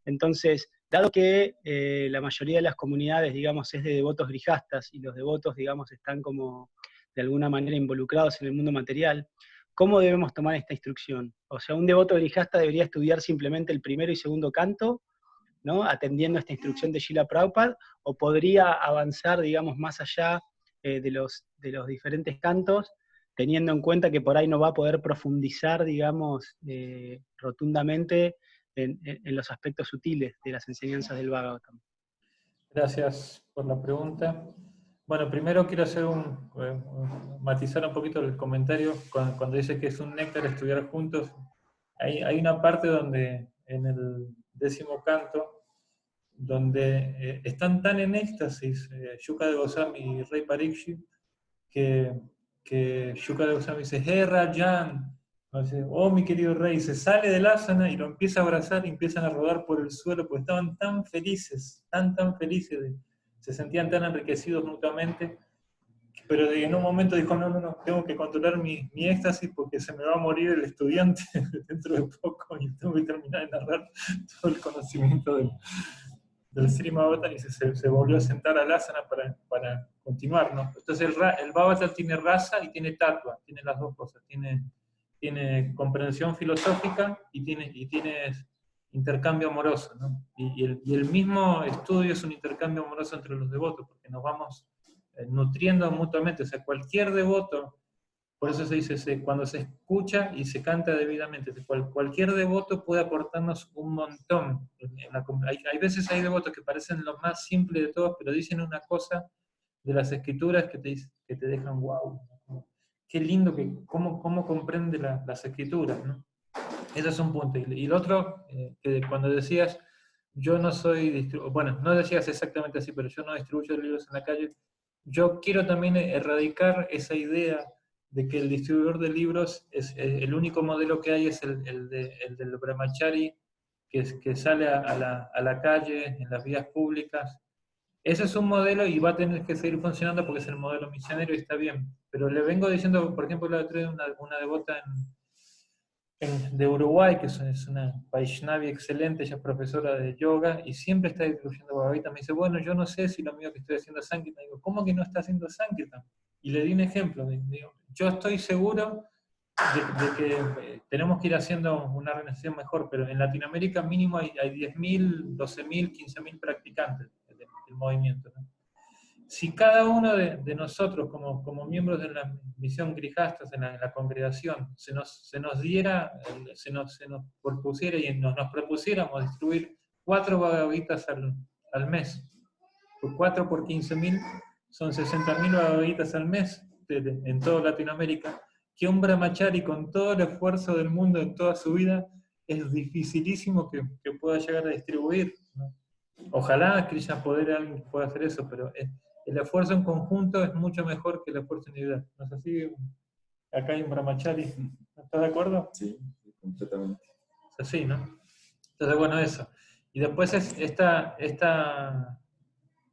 Entonces, dado que la mayoría de las comunidades, digamos, es de devotos grijastas, y los devotos, digamos, están como de alguna manera involucrados en el mundo material, ¿cómo debemos tomar esta instrucción? O sea, un devoto grijasta debería estudiar simplemente el primero y segundo canto, ¿no? Atendiendo a esta instrucción de Srila Prabhupada, o podría avanzar, digamos, más allá de los diferentes cantos, teniendo en cuenta que por ahí no va a poder profundizar, digamos, rotundamente en los aspectos sutiles de las enseñanzas del Bhagavatam. Gracias por la pregunta. Bueno, primero quiero hacer matizar un poquito el comentario cuando dice que es un néctar estudiar juntos. Hay una parte donde, en el 10º canto, donde están tan en éxtasis Shukadeva Goswami y Rey Parikshit, que Shukadeva Goswami dice, Rajan, oh mi querido rey, se sale del asana y lo empieza a abrazar y empiezan a rodar por el suelo, porque estaban tan felices, tan felices, se sentían tan enriquecidos mutuamente, pero en un momento dijo, no, tengo que controlar mi éxtasis porque se me va a morir el estudiante dentro de poco y tengo que terminar de narrar todo el conocimiento del Srimad Bhagavatam, y se volvió a sentar al asana para continuar, ¿no? Entonces el Bhagavatam tiene rasa y tiene tattva, tiene las dos cosas, tiene comprensión filosófica y tiene intercambio amoroso, ¿no? Y el mismo estudio es un intercambio amoroso entre los devotos, porque nos vamos nutriendo mutuamente. O sea, cualquier devoto, por eso se dice, cuando se escucha y se canta debidamente, cualquier devoto puede aportarnos un montón. Hay veces hay devotos que parecen lo más simple de todos, pero dicen una cosa de las escrituras que te dejan wow. Qué lindo, cómo comprende las escrituras, ¿no? Ese es un punto. Y el otro, que cuando decías, yo no soy, bueno, no decías exactamente así, pero yo no distribuyo libros en la calle, yo quiero también erradicar esa idea de que el distribuidor de libros, el único modelo que hay es el del brahmachari, que sale a la calle, en las vías públicas. Ese es un modelo y va a tener que seguir funcionando porque es el modelo misionero y está bien. Pero le vengo diciendo, por ejemplo, la otra vez una devota de Uruguay, que es una Vaishnavi excelente, ella es profesora de yoga y siempre está distribuyendo Bhagavad Gita. Me dice, bueno, yo no sé si lo mío que estoy haciendo es Sankirtan. Digo, ¿cómo que no está haciendo Sankirtan? Y le di un ejemplo. Digo, yo estoy seguro de que tenemos que ir haciendo una organización mejor, pero en Latinoamérica mínimo hay 10.000, 12.000, 15.000 practicantes del movimiento, ¿no? Si cada uno de nosotros, como miembros de la misión Grijastas en la congregación, se nos diera, se nos propusiera y nos propusiéramos distribuir 4 Bhagavad Gitas al mes, por 4 por 15.000, son 60.000 Bhagavad Gitas al mes en toda Latinoamérica, que un brahmachari con todo el esfuerzo del mundo en toda su vida, es dificilísimo que pueda llegar a distribuir, ¿no? Ojalá Krishna alguien pueda hacer eso, pero el esfuerzo en conjunto es mucho mejor que el esfuerzo individual. ¿No es así? Acá hay un brahmachari. ¿Estás de acuerdo? Sí, completamente. Es así, ¿no? Entonces, bueno, eso. Y después esta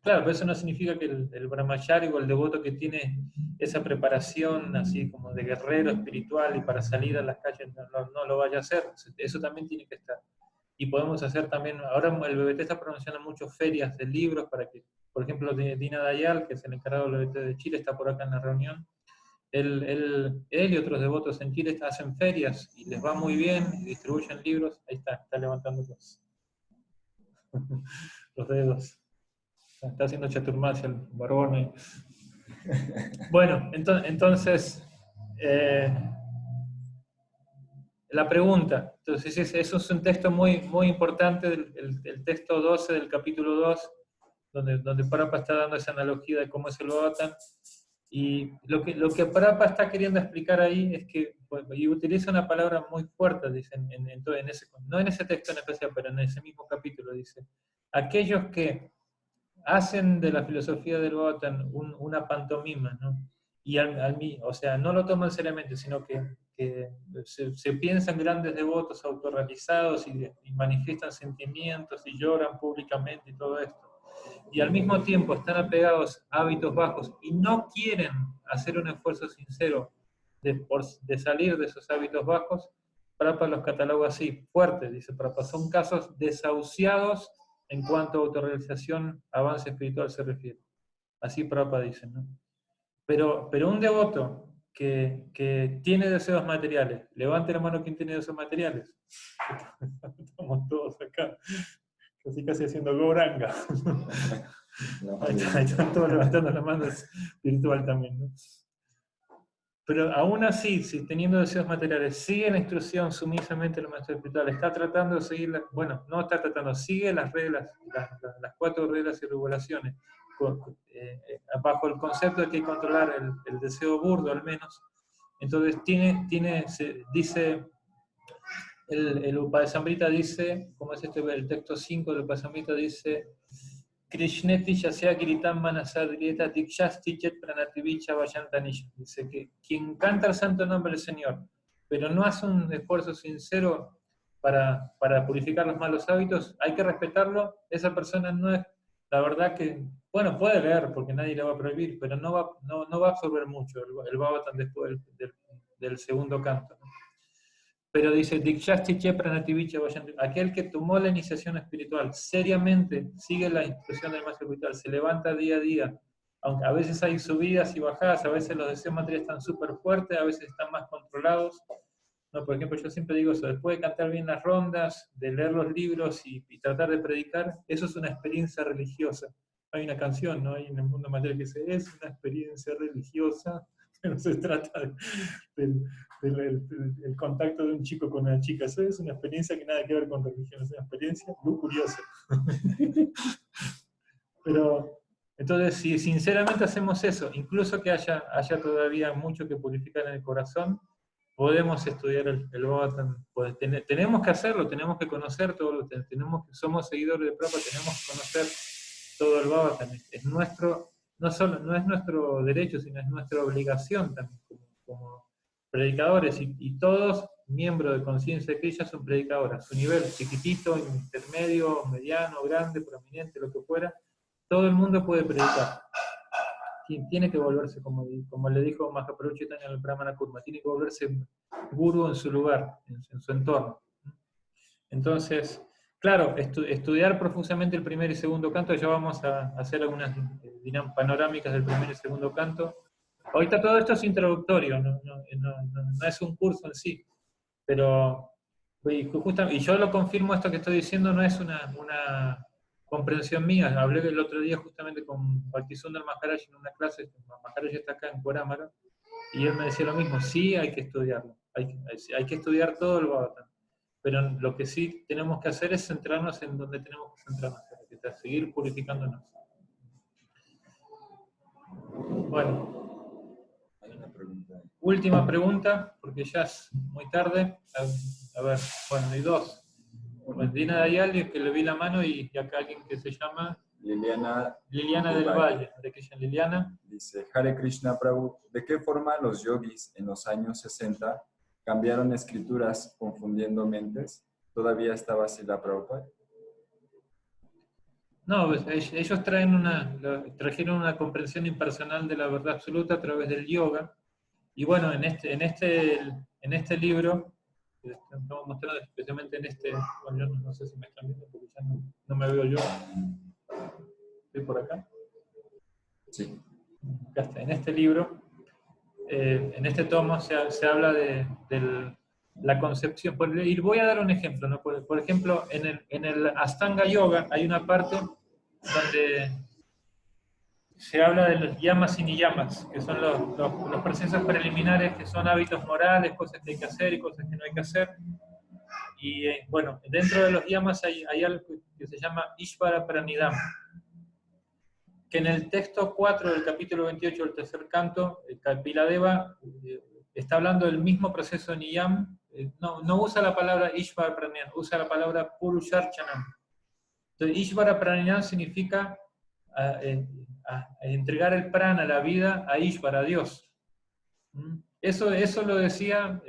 claro, pero eso no significa que el brahmachari o el devoto que tiene esa preparación así como de guerrero espiritual y para salir a las calles no lo vaya a hacer. Eso también tiene que estar. Y podemos hacer también, ahora el BBT está promocionando muchas ferias de libros para que, por ejemplo, Dina Dayal, que es el encargado del BBT de Chile, está por acá en la reunión. Él y otros devotos en Chile hacen ferias y les va muy bien, y distribuyen libros. Ahí está levantando los dedos. Está haciendo chaturmasya el barbón. Bueno, entonces, la pregunta. Entonces, eso es un texto muy importante, el texto 12 del capítulo 2, donde Prabhupada está dando esa analogía de cómo es el Bhagavatam. Y lo que Prabhupada está queriendo explicar ahí es que, y utiliza una palabra muy fuerte, dicen, no en ese texto en especial, pero en ese mismo capítulo, dice, aquellos que hacen de la filosofía del Bhagavatam una pantomima, ¿no? Y o sea, no lo toman seriamente, sino que se piensan grandes devotos autorrealizados y manifiestan sentimientos y lloran públicamente y todo esto. Y al mismo tiempo están apegados a hábitos bajos y no quieren hacer un esfuerzo sincero de salir de esos hábitos bajos. Prabhupada los cataloga así, fuertes, dice Prabhupada, son casos desahuciados en cuanto a autorrealización, avance espiritual se refiere. Así Prabhupada dice, ¿no? Pero un devoto que tiene deseos materiales, levante la mano quien tiene deseos materiales. Estamos todos acá, casi haciendo Gauranga. Ahí están todos levantando la mano espiritual también, ¿no? Pero aún así, si teniendo deseos materiales, sigue la instrucción sumisamente del maestro espiritual, está tratando de seguir, bueno, no está tratando, sigue las reglas, las 4 reglas y regulaciones, bajo el concepto de que hay que controlar el deseo burdo al menos. Entonces dice, el Upadesamrita dice, como es el texto 5 del Upadesamrita dice, Krishneti yasya giritam manasadrieta dikshasti chet pranativicha vayantanisha. Dice que quien canta el santo nombre del Señor, pero no hace un esfuerzo sincero para purificar los malos hábitos, hay que respetarlo. Esa persona no es, la verdad que, bueno, puede leer porque nadie le va a prohibir, pero no va a absorber mucho el Bhagavatam después del segundo canto, ¿no? Pero dice, aquel que tomó la iniciación espiritual, seriamente sigue la instrucción del maestro espiritual, se levanta día a día, aunque a veces hay subidas y bajadas, a veces los deseos materiales están súper fuertes, a veces están más controlados. No, por ejemplo, yo siempre digo eso, después de cantar bien las rondas, de leer los libros y tratar de predicar, eso es una experiencia religiosa. Hay una canción, ¿no? Hay en el mundo material que dice, es una experiencia religiosa, no se trata del contacto de un chico con una chica, eso es una experiencia que nada que ver con religión, es una experiencia muy curiosa. Pero, entonces, si sinceramente hacemos eso, incluso que haya todavía mucho que purificar en el corazón, podemos estudiar el Bhagavatam, tenemos que hacerlo, tenemos que conocer todo, somos seguidores de Prabhupada, tenemos que conocer todo el Bhagavatam, es nuestro, no es nuestro derecho, sino es nuestra obligación también, como predicadores, y todos miembros de Conciencia de Krishna son predicadores, a su nivel, chiquitito, intermedio, mediano, grande, prominente, lo que fuera, todo el mundo puede predicar. Tiene que volverse, como le dijo Mahaprabhu Chaitanya en el Brahmana Kurma, tiene que volverse gurú en su lugar, en su entorno. Entonces, claro, estudiar profusamente el primer y segundo canto, ya vamos a hacer algunas panorámicas del primer y segundo canto. Ahorita todo esto es introductorio, no es un curso en sí, pero, y yo lo confirmo, esto que estoy diciendo no es una comprensión mía. Hablé el otro día justamente con Bhaktisundar Maharaj en una clase, Maharaj está acá en Corámara, y él me decía lo mismo, sí hay que estudiarlo, hay que estudiar todo el Bhagavatam, pero lo que sí tenemos que hacer es centrarnos en donde tenemos que centrarnos, para seguir purificándonos. Bueno, Hay una pregunta. Última pregunta, porque ya es muy tarde. A ver, bueno, hay dos. Bueno, Dina Dayal, que le vi la mano, y acá alguien que se llama Liliana del Valle, de Krishna. Liliana. Dice, Hare Krishna Prabhu, ¿de qué forma los yogis en los años 60 cambiaron escrituras confundiendo mentes? ¿Todavía estaba así la Prabhupada? No, pues, ellos trajeron una comprensión impersonal de la verdad absoluta a través del yoga. Y bueno, en este libro, que estamos mostrando especialmente en bueno, yo no sé si me están viendo porque ya no me veo yo. ¿Estoy por acá? Sí. Acá está. En este libro, en este tomo se habla de la concepción. Y voy a dar un ejemplo, ¿no? Por ejemplo, en el Astanga Yoga hay una parte donde se habla de los yamas y niyamas, que son los procesos preliminares, que son hábitos morales, cosas que hay que hacer y cosas que no hay que hacer. Y bueno, dentro de los yamas hay algo que se llama Ishvara Pranidham, que en el texto 4 del capítulo 28 del tercer canto, el Kapiladeva está hablando del mismo proceso de niyam, no usa la palabra Ishvara Pranidham, usa la palabra Purusharchanam. Entonces, Ishvara Pranidham significa entregar el prana, la vida, a Ishvara, a Dios. Eso lo decía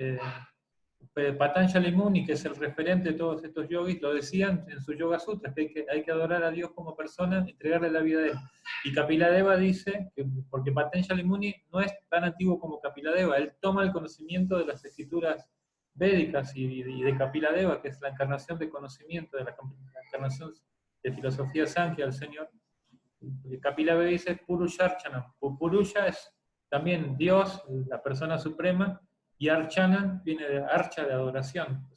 Patanjali Muni, que es el referente de todos estos yogis, lo decían en su Yoga Sutra, que hay que adorar a Dios como persona, entregarle la vida a Él. Y Kapiladeva dice, porque Patanjali Muni no es tan antiguo como Kapiladeva, él toma el conocimiento de las escrituras védicas y de Kapiladeva, que es la encarnación de conocimiento, de la encarnación de filosofía Sankhya, el señor, Kapila Bhava dice Purusharchanam. Purusha es también Dios, la persona suprema, y Archana viene de archa, de adoración.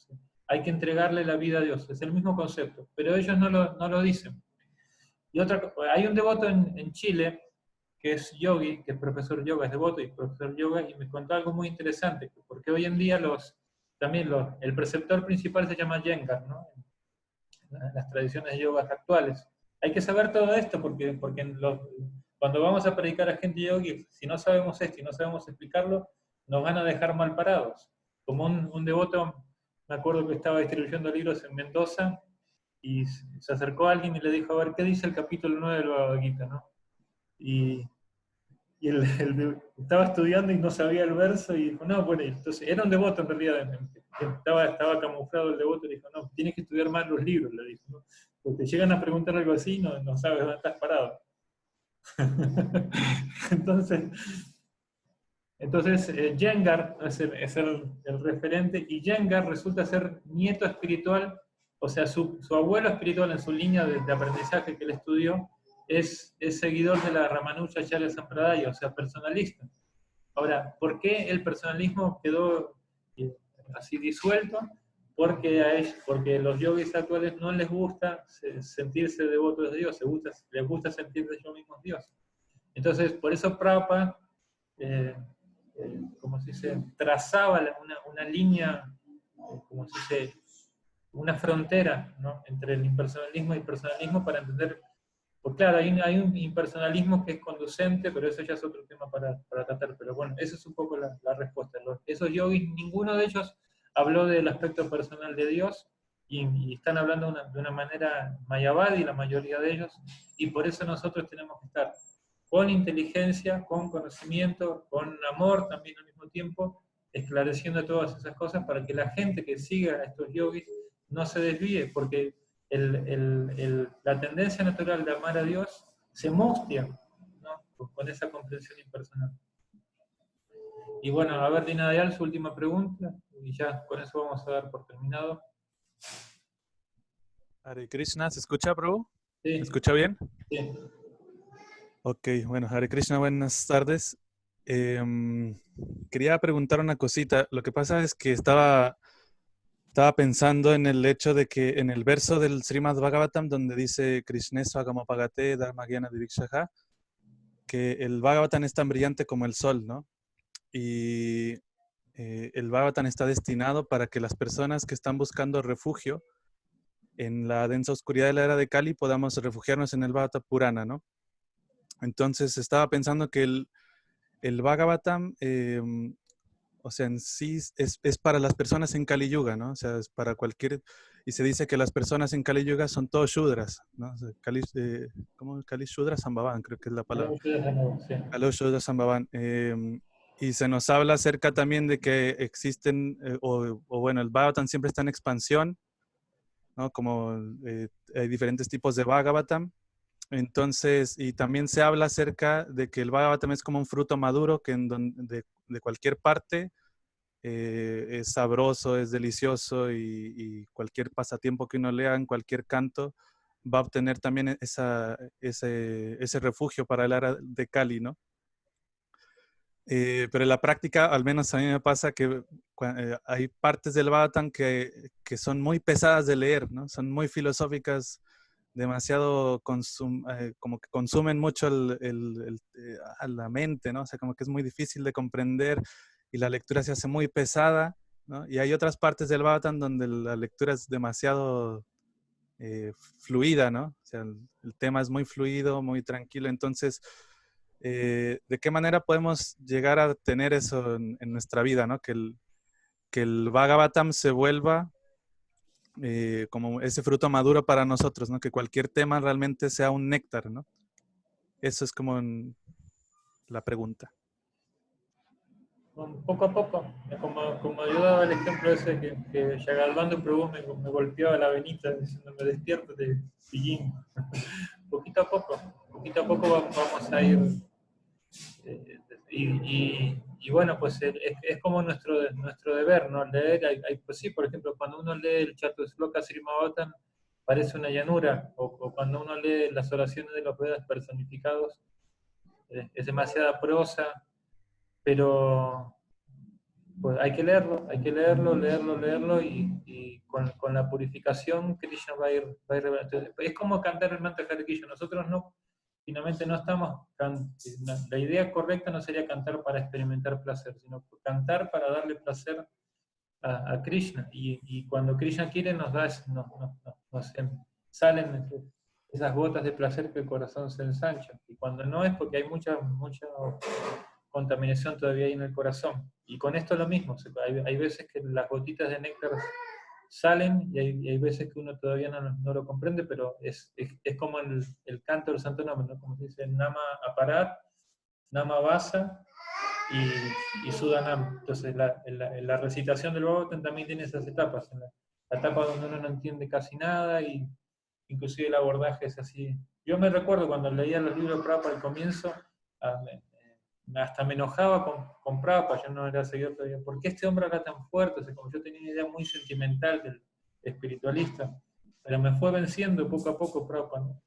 Hay que entregarle la vida a Dios, es el mismo concepto, pero ellos no lo dicen. Y hay un devoto en Chile que es yogi, que es profesor de yoga, es devoto y profesor de yoga, y me contó algo muy interesante, porque hoy en día el preceptor principal se llama Iyengar, ¿no? En las tradiciones de yoga actuales. Hay que saber todo esto, porque cuando vamos a predicar a gente yogi, si no sabemos esto y no sabemos explicarlo, nos van a dejar mal parados. Como un devoto, me acuerdo que estaba distribuyendo libros en Mendoza, y se acercó a alguien y le dijo, a ver, ¿qué dice el capítulo 9 del Bhagavad Gita, ¿no? Y estaba estudiando y no sabía el verso y dijo, no, bueno, entonces era un devoto en realidad, estaba camuflado el devoto y dijo, no, tienes que estudiar más los libros, le dijo, ¿no? Porque llegan a preguntar algo así, no sabes dónde estás parado. Entonces Iyengar es el referente, y Iyengar resulta ser nieto espiritual, o sea, su abuelo espiritual en su línea de aprendizaje que él estudió, es seguidor de la Ramanujacharya Sampradaya, o sea, personalista. Ahora, ¿por qué el personalismo quedó así disuelto? Porque los yogis actuales no les gusta sentirse devotos de Dios, les gusta sentirse ellos mismos Dios. Entonces, por eso Prabhupada, como se dice, trazaba una línea, como se dice, una frontera, ¿no?, entre el impersonalismo y el personalismo para entender. Pues claro, hay un impersonalismo que es conducente, pero eso ya es otro tema para tratar. Pero bueno, esa es un poco la respuesta. Esos yogis, ninguno de ellos habló del aspecto personal de Dios, y están hablando de una manera mayavadi, la mayoría de ellos, y por eso nosotros tenemos que estar con inteligencia, con conocimiento, con amor también al mismo tiempo, esclareciendo todas esas cosas para que la gente que siga a estos yogis no se desvíe, porque la tendencia natural de amar a Dios se mustia, ¿no?, con esa comprensión impersonal. Y bueno, a ver, Dina Dayal, su última pregunta, y ya con eso vamos a dar por terminado. Hare Krishna, ¿se escucha, Prabhu? Sí. ¿Se escucha bien? Sí. Ok, bueno, Hare Krishna, buenas tardes. Quería preguntar una cosita. Lo que pasa es que estaba pensando en el hecho de que en el verso del Srimad Bhagavatam, donde dice Krishnesva como pagate dharma gyana divikshaha, que el Bhagavatam es tan brillante como el sol, ¿no? Y el Bhagavatam está destinado para que las personas que están buscando refugio en la densa oscuridad de la era de Kali podamos refugiarnos en el Bhagavata Purana, ¿no? Entonces estaba pensando que el Bhagavatam, o sea, en sí es para las personas en Kali Yuga, ¿no? O sea, es para cualquier... Y se dice que las personas en Kali Yuga son todos Shudras, ¿no? O sea, ¿cómo? Kali Shudra Sambhavan, creo que es la palabra. Kali Shudra Sambhavan. Y se nos habla acerca también de que existen, bueno, el Bhagavatam siempre está en expansión, ¿no? Como hay diferentes tipos de Bhagavatam. Entonces, y también se habla acerca de que el Bhagavatam es como un fruto maduro que de cualquier parte es sabroso, es delicioso, y cualquier pasatiempo que uno lea en cualquier canto va a obtener también ese refugio para el era de Kali, ¿no? Pero en la práctica, al menos a mí me pasa que hay partes del Bhagavatam que son muy pesadas de leer, ¿no? Son muy filosóficas, demasiado como que consumen mucho a la mente, ¿no? O sea, como que es muy difícil de comprender y la lectura se hace muy pesada, ¿no? Y hay otras partes del Bhagavatam donde la lectura es demasiado fluida, ¿no? O sea, el tema es muy fluido, muy tranquilo. Entonces, ¿de qué manera podemos llegar a tener eso en nuestra vida, ¿no? Que el Bhagavatam se vuelva como ese fruto maduro para nosotros, ¿no? Que cualquier tema realmente sea un néctar, ¿no? Eso es como la pregunta. Poco a poco, como yo daba el ejemplo ese que Yagadvanda Prabhu me golpeaba la venita diciéndome despierto de pillín. Poquito a poco vamos a ir. Y bueno, pues es como nuestro deber, ¿no? Leer, pues sí, por ejemplo, cuando uno lee el Chatusloka Srimad Bhagavatam, parece una llanura, o cuando uno lee las oraciones de los Vedas personificados, es demasiada prosa, pero pues hay que leerlo, leerlo, y con la purificación Krishna va a ir revelando. Es como cantar el mantra Hare Krishna. Nosotros no, finalmente no estamos, la idea correcta no sería cantar para experimentar placer, sino cantar para darle placer a Krishna, y cuando Krishna quiere nos da, salen esas gotas de placer que el corazón se ensancha, y cuando no es porque hay mucha contaminación todavía ahí en el corazón. Y con esto lo mismo, hay veces que las gotitas de néctar salen, y hay veces que uno todavía no lo comprende, pero es como el canto del santo nombre, ¿no? Como se dice, Nama Aparat, Nama Vasa y Sudanam. Entonces la recitación del Bhagavatam también tiene esas etapas, en la etapa donde uno no entiende casi nada, y inclusive el abordaje es así. Yo me recuerdo cuando leía los libros de Prabhupada al comienzo, hasta me enojaba con Prabhupada, yo no era seguidor todavía. ¿Por qué este hombre era tan fuerte? O sea, como yo tenía una idea muy sentimental del espiritualista, pero me fue venciendo poco a poco Prabhupada, ¿no?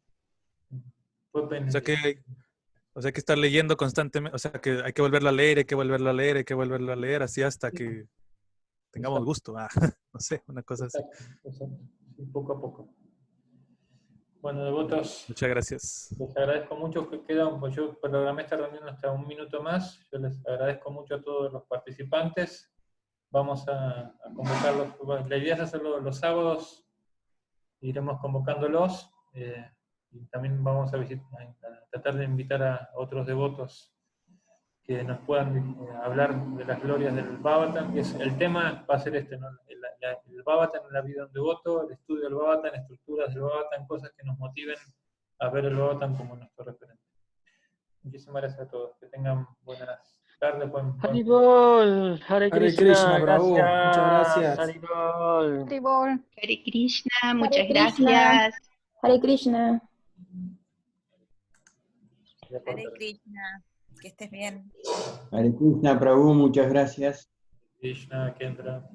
O sea que estar leyendo constantemente, o sea que hay que volverlo a leer, hay que volverlo a leer, hay que volverlo a leer, así hasta que tengamos gusto. No sé, una cosa así. Exacto. Sí, poco a poco. Bueno, devotos, Muchas gracias. les agradezco mucho que quedan, pues yo programé esta reunión hasta un minuto más. Yo les agradezco mucho a todos los participantes. Vamos a convocarlos. La idea es hacerlo los sábados, iremos convocándolos, y también vamos a tratar de invitar a otros devotos que nos puedan hablar de las glorias del Bhagavatam, que el tema va a ser este, ¿no? El Bhagavatam en la vida de un devoto, el estudio del Bhagavatam, estructuras del Bhagavatam, cosas que nos motiven a ver el Bhagavatam como nuestro referente. Muchísimas gracias a todos, que tengan buenas tardes, Haribol, Hare Hare Krishna, Krishna, Prabhu. gracias. Muchas gracias. Haribol. Haribol. Hare Krishna, Hare muchas Krishna. gracias. Hare Krishna. Hare Krishna, que estés bien. Hare Krishna, Prabhu, muchas gracias. Krishna, Kendra.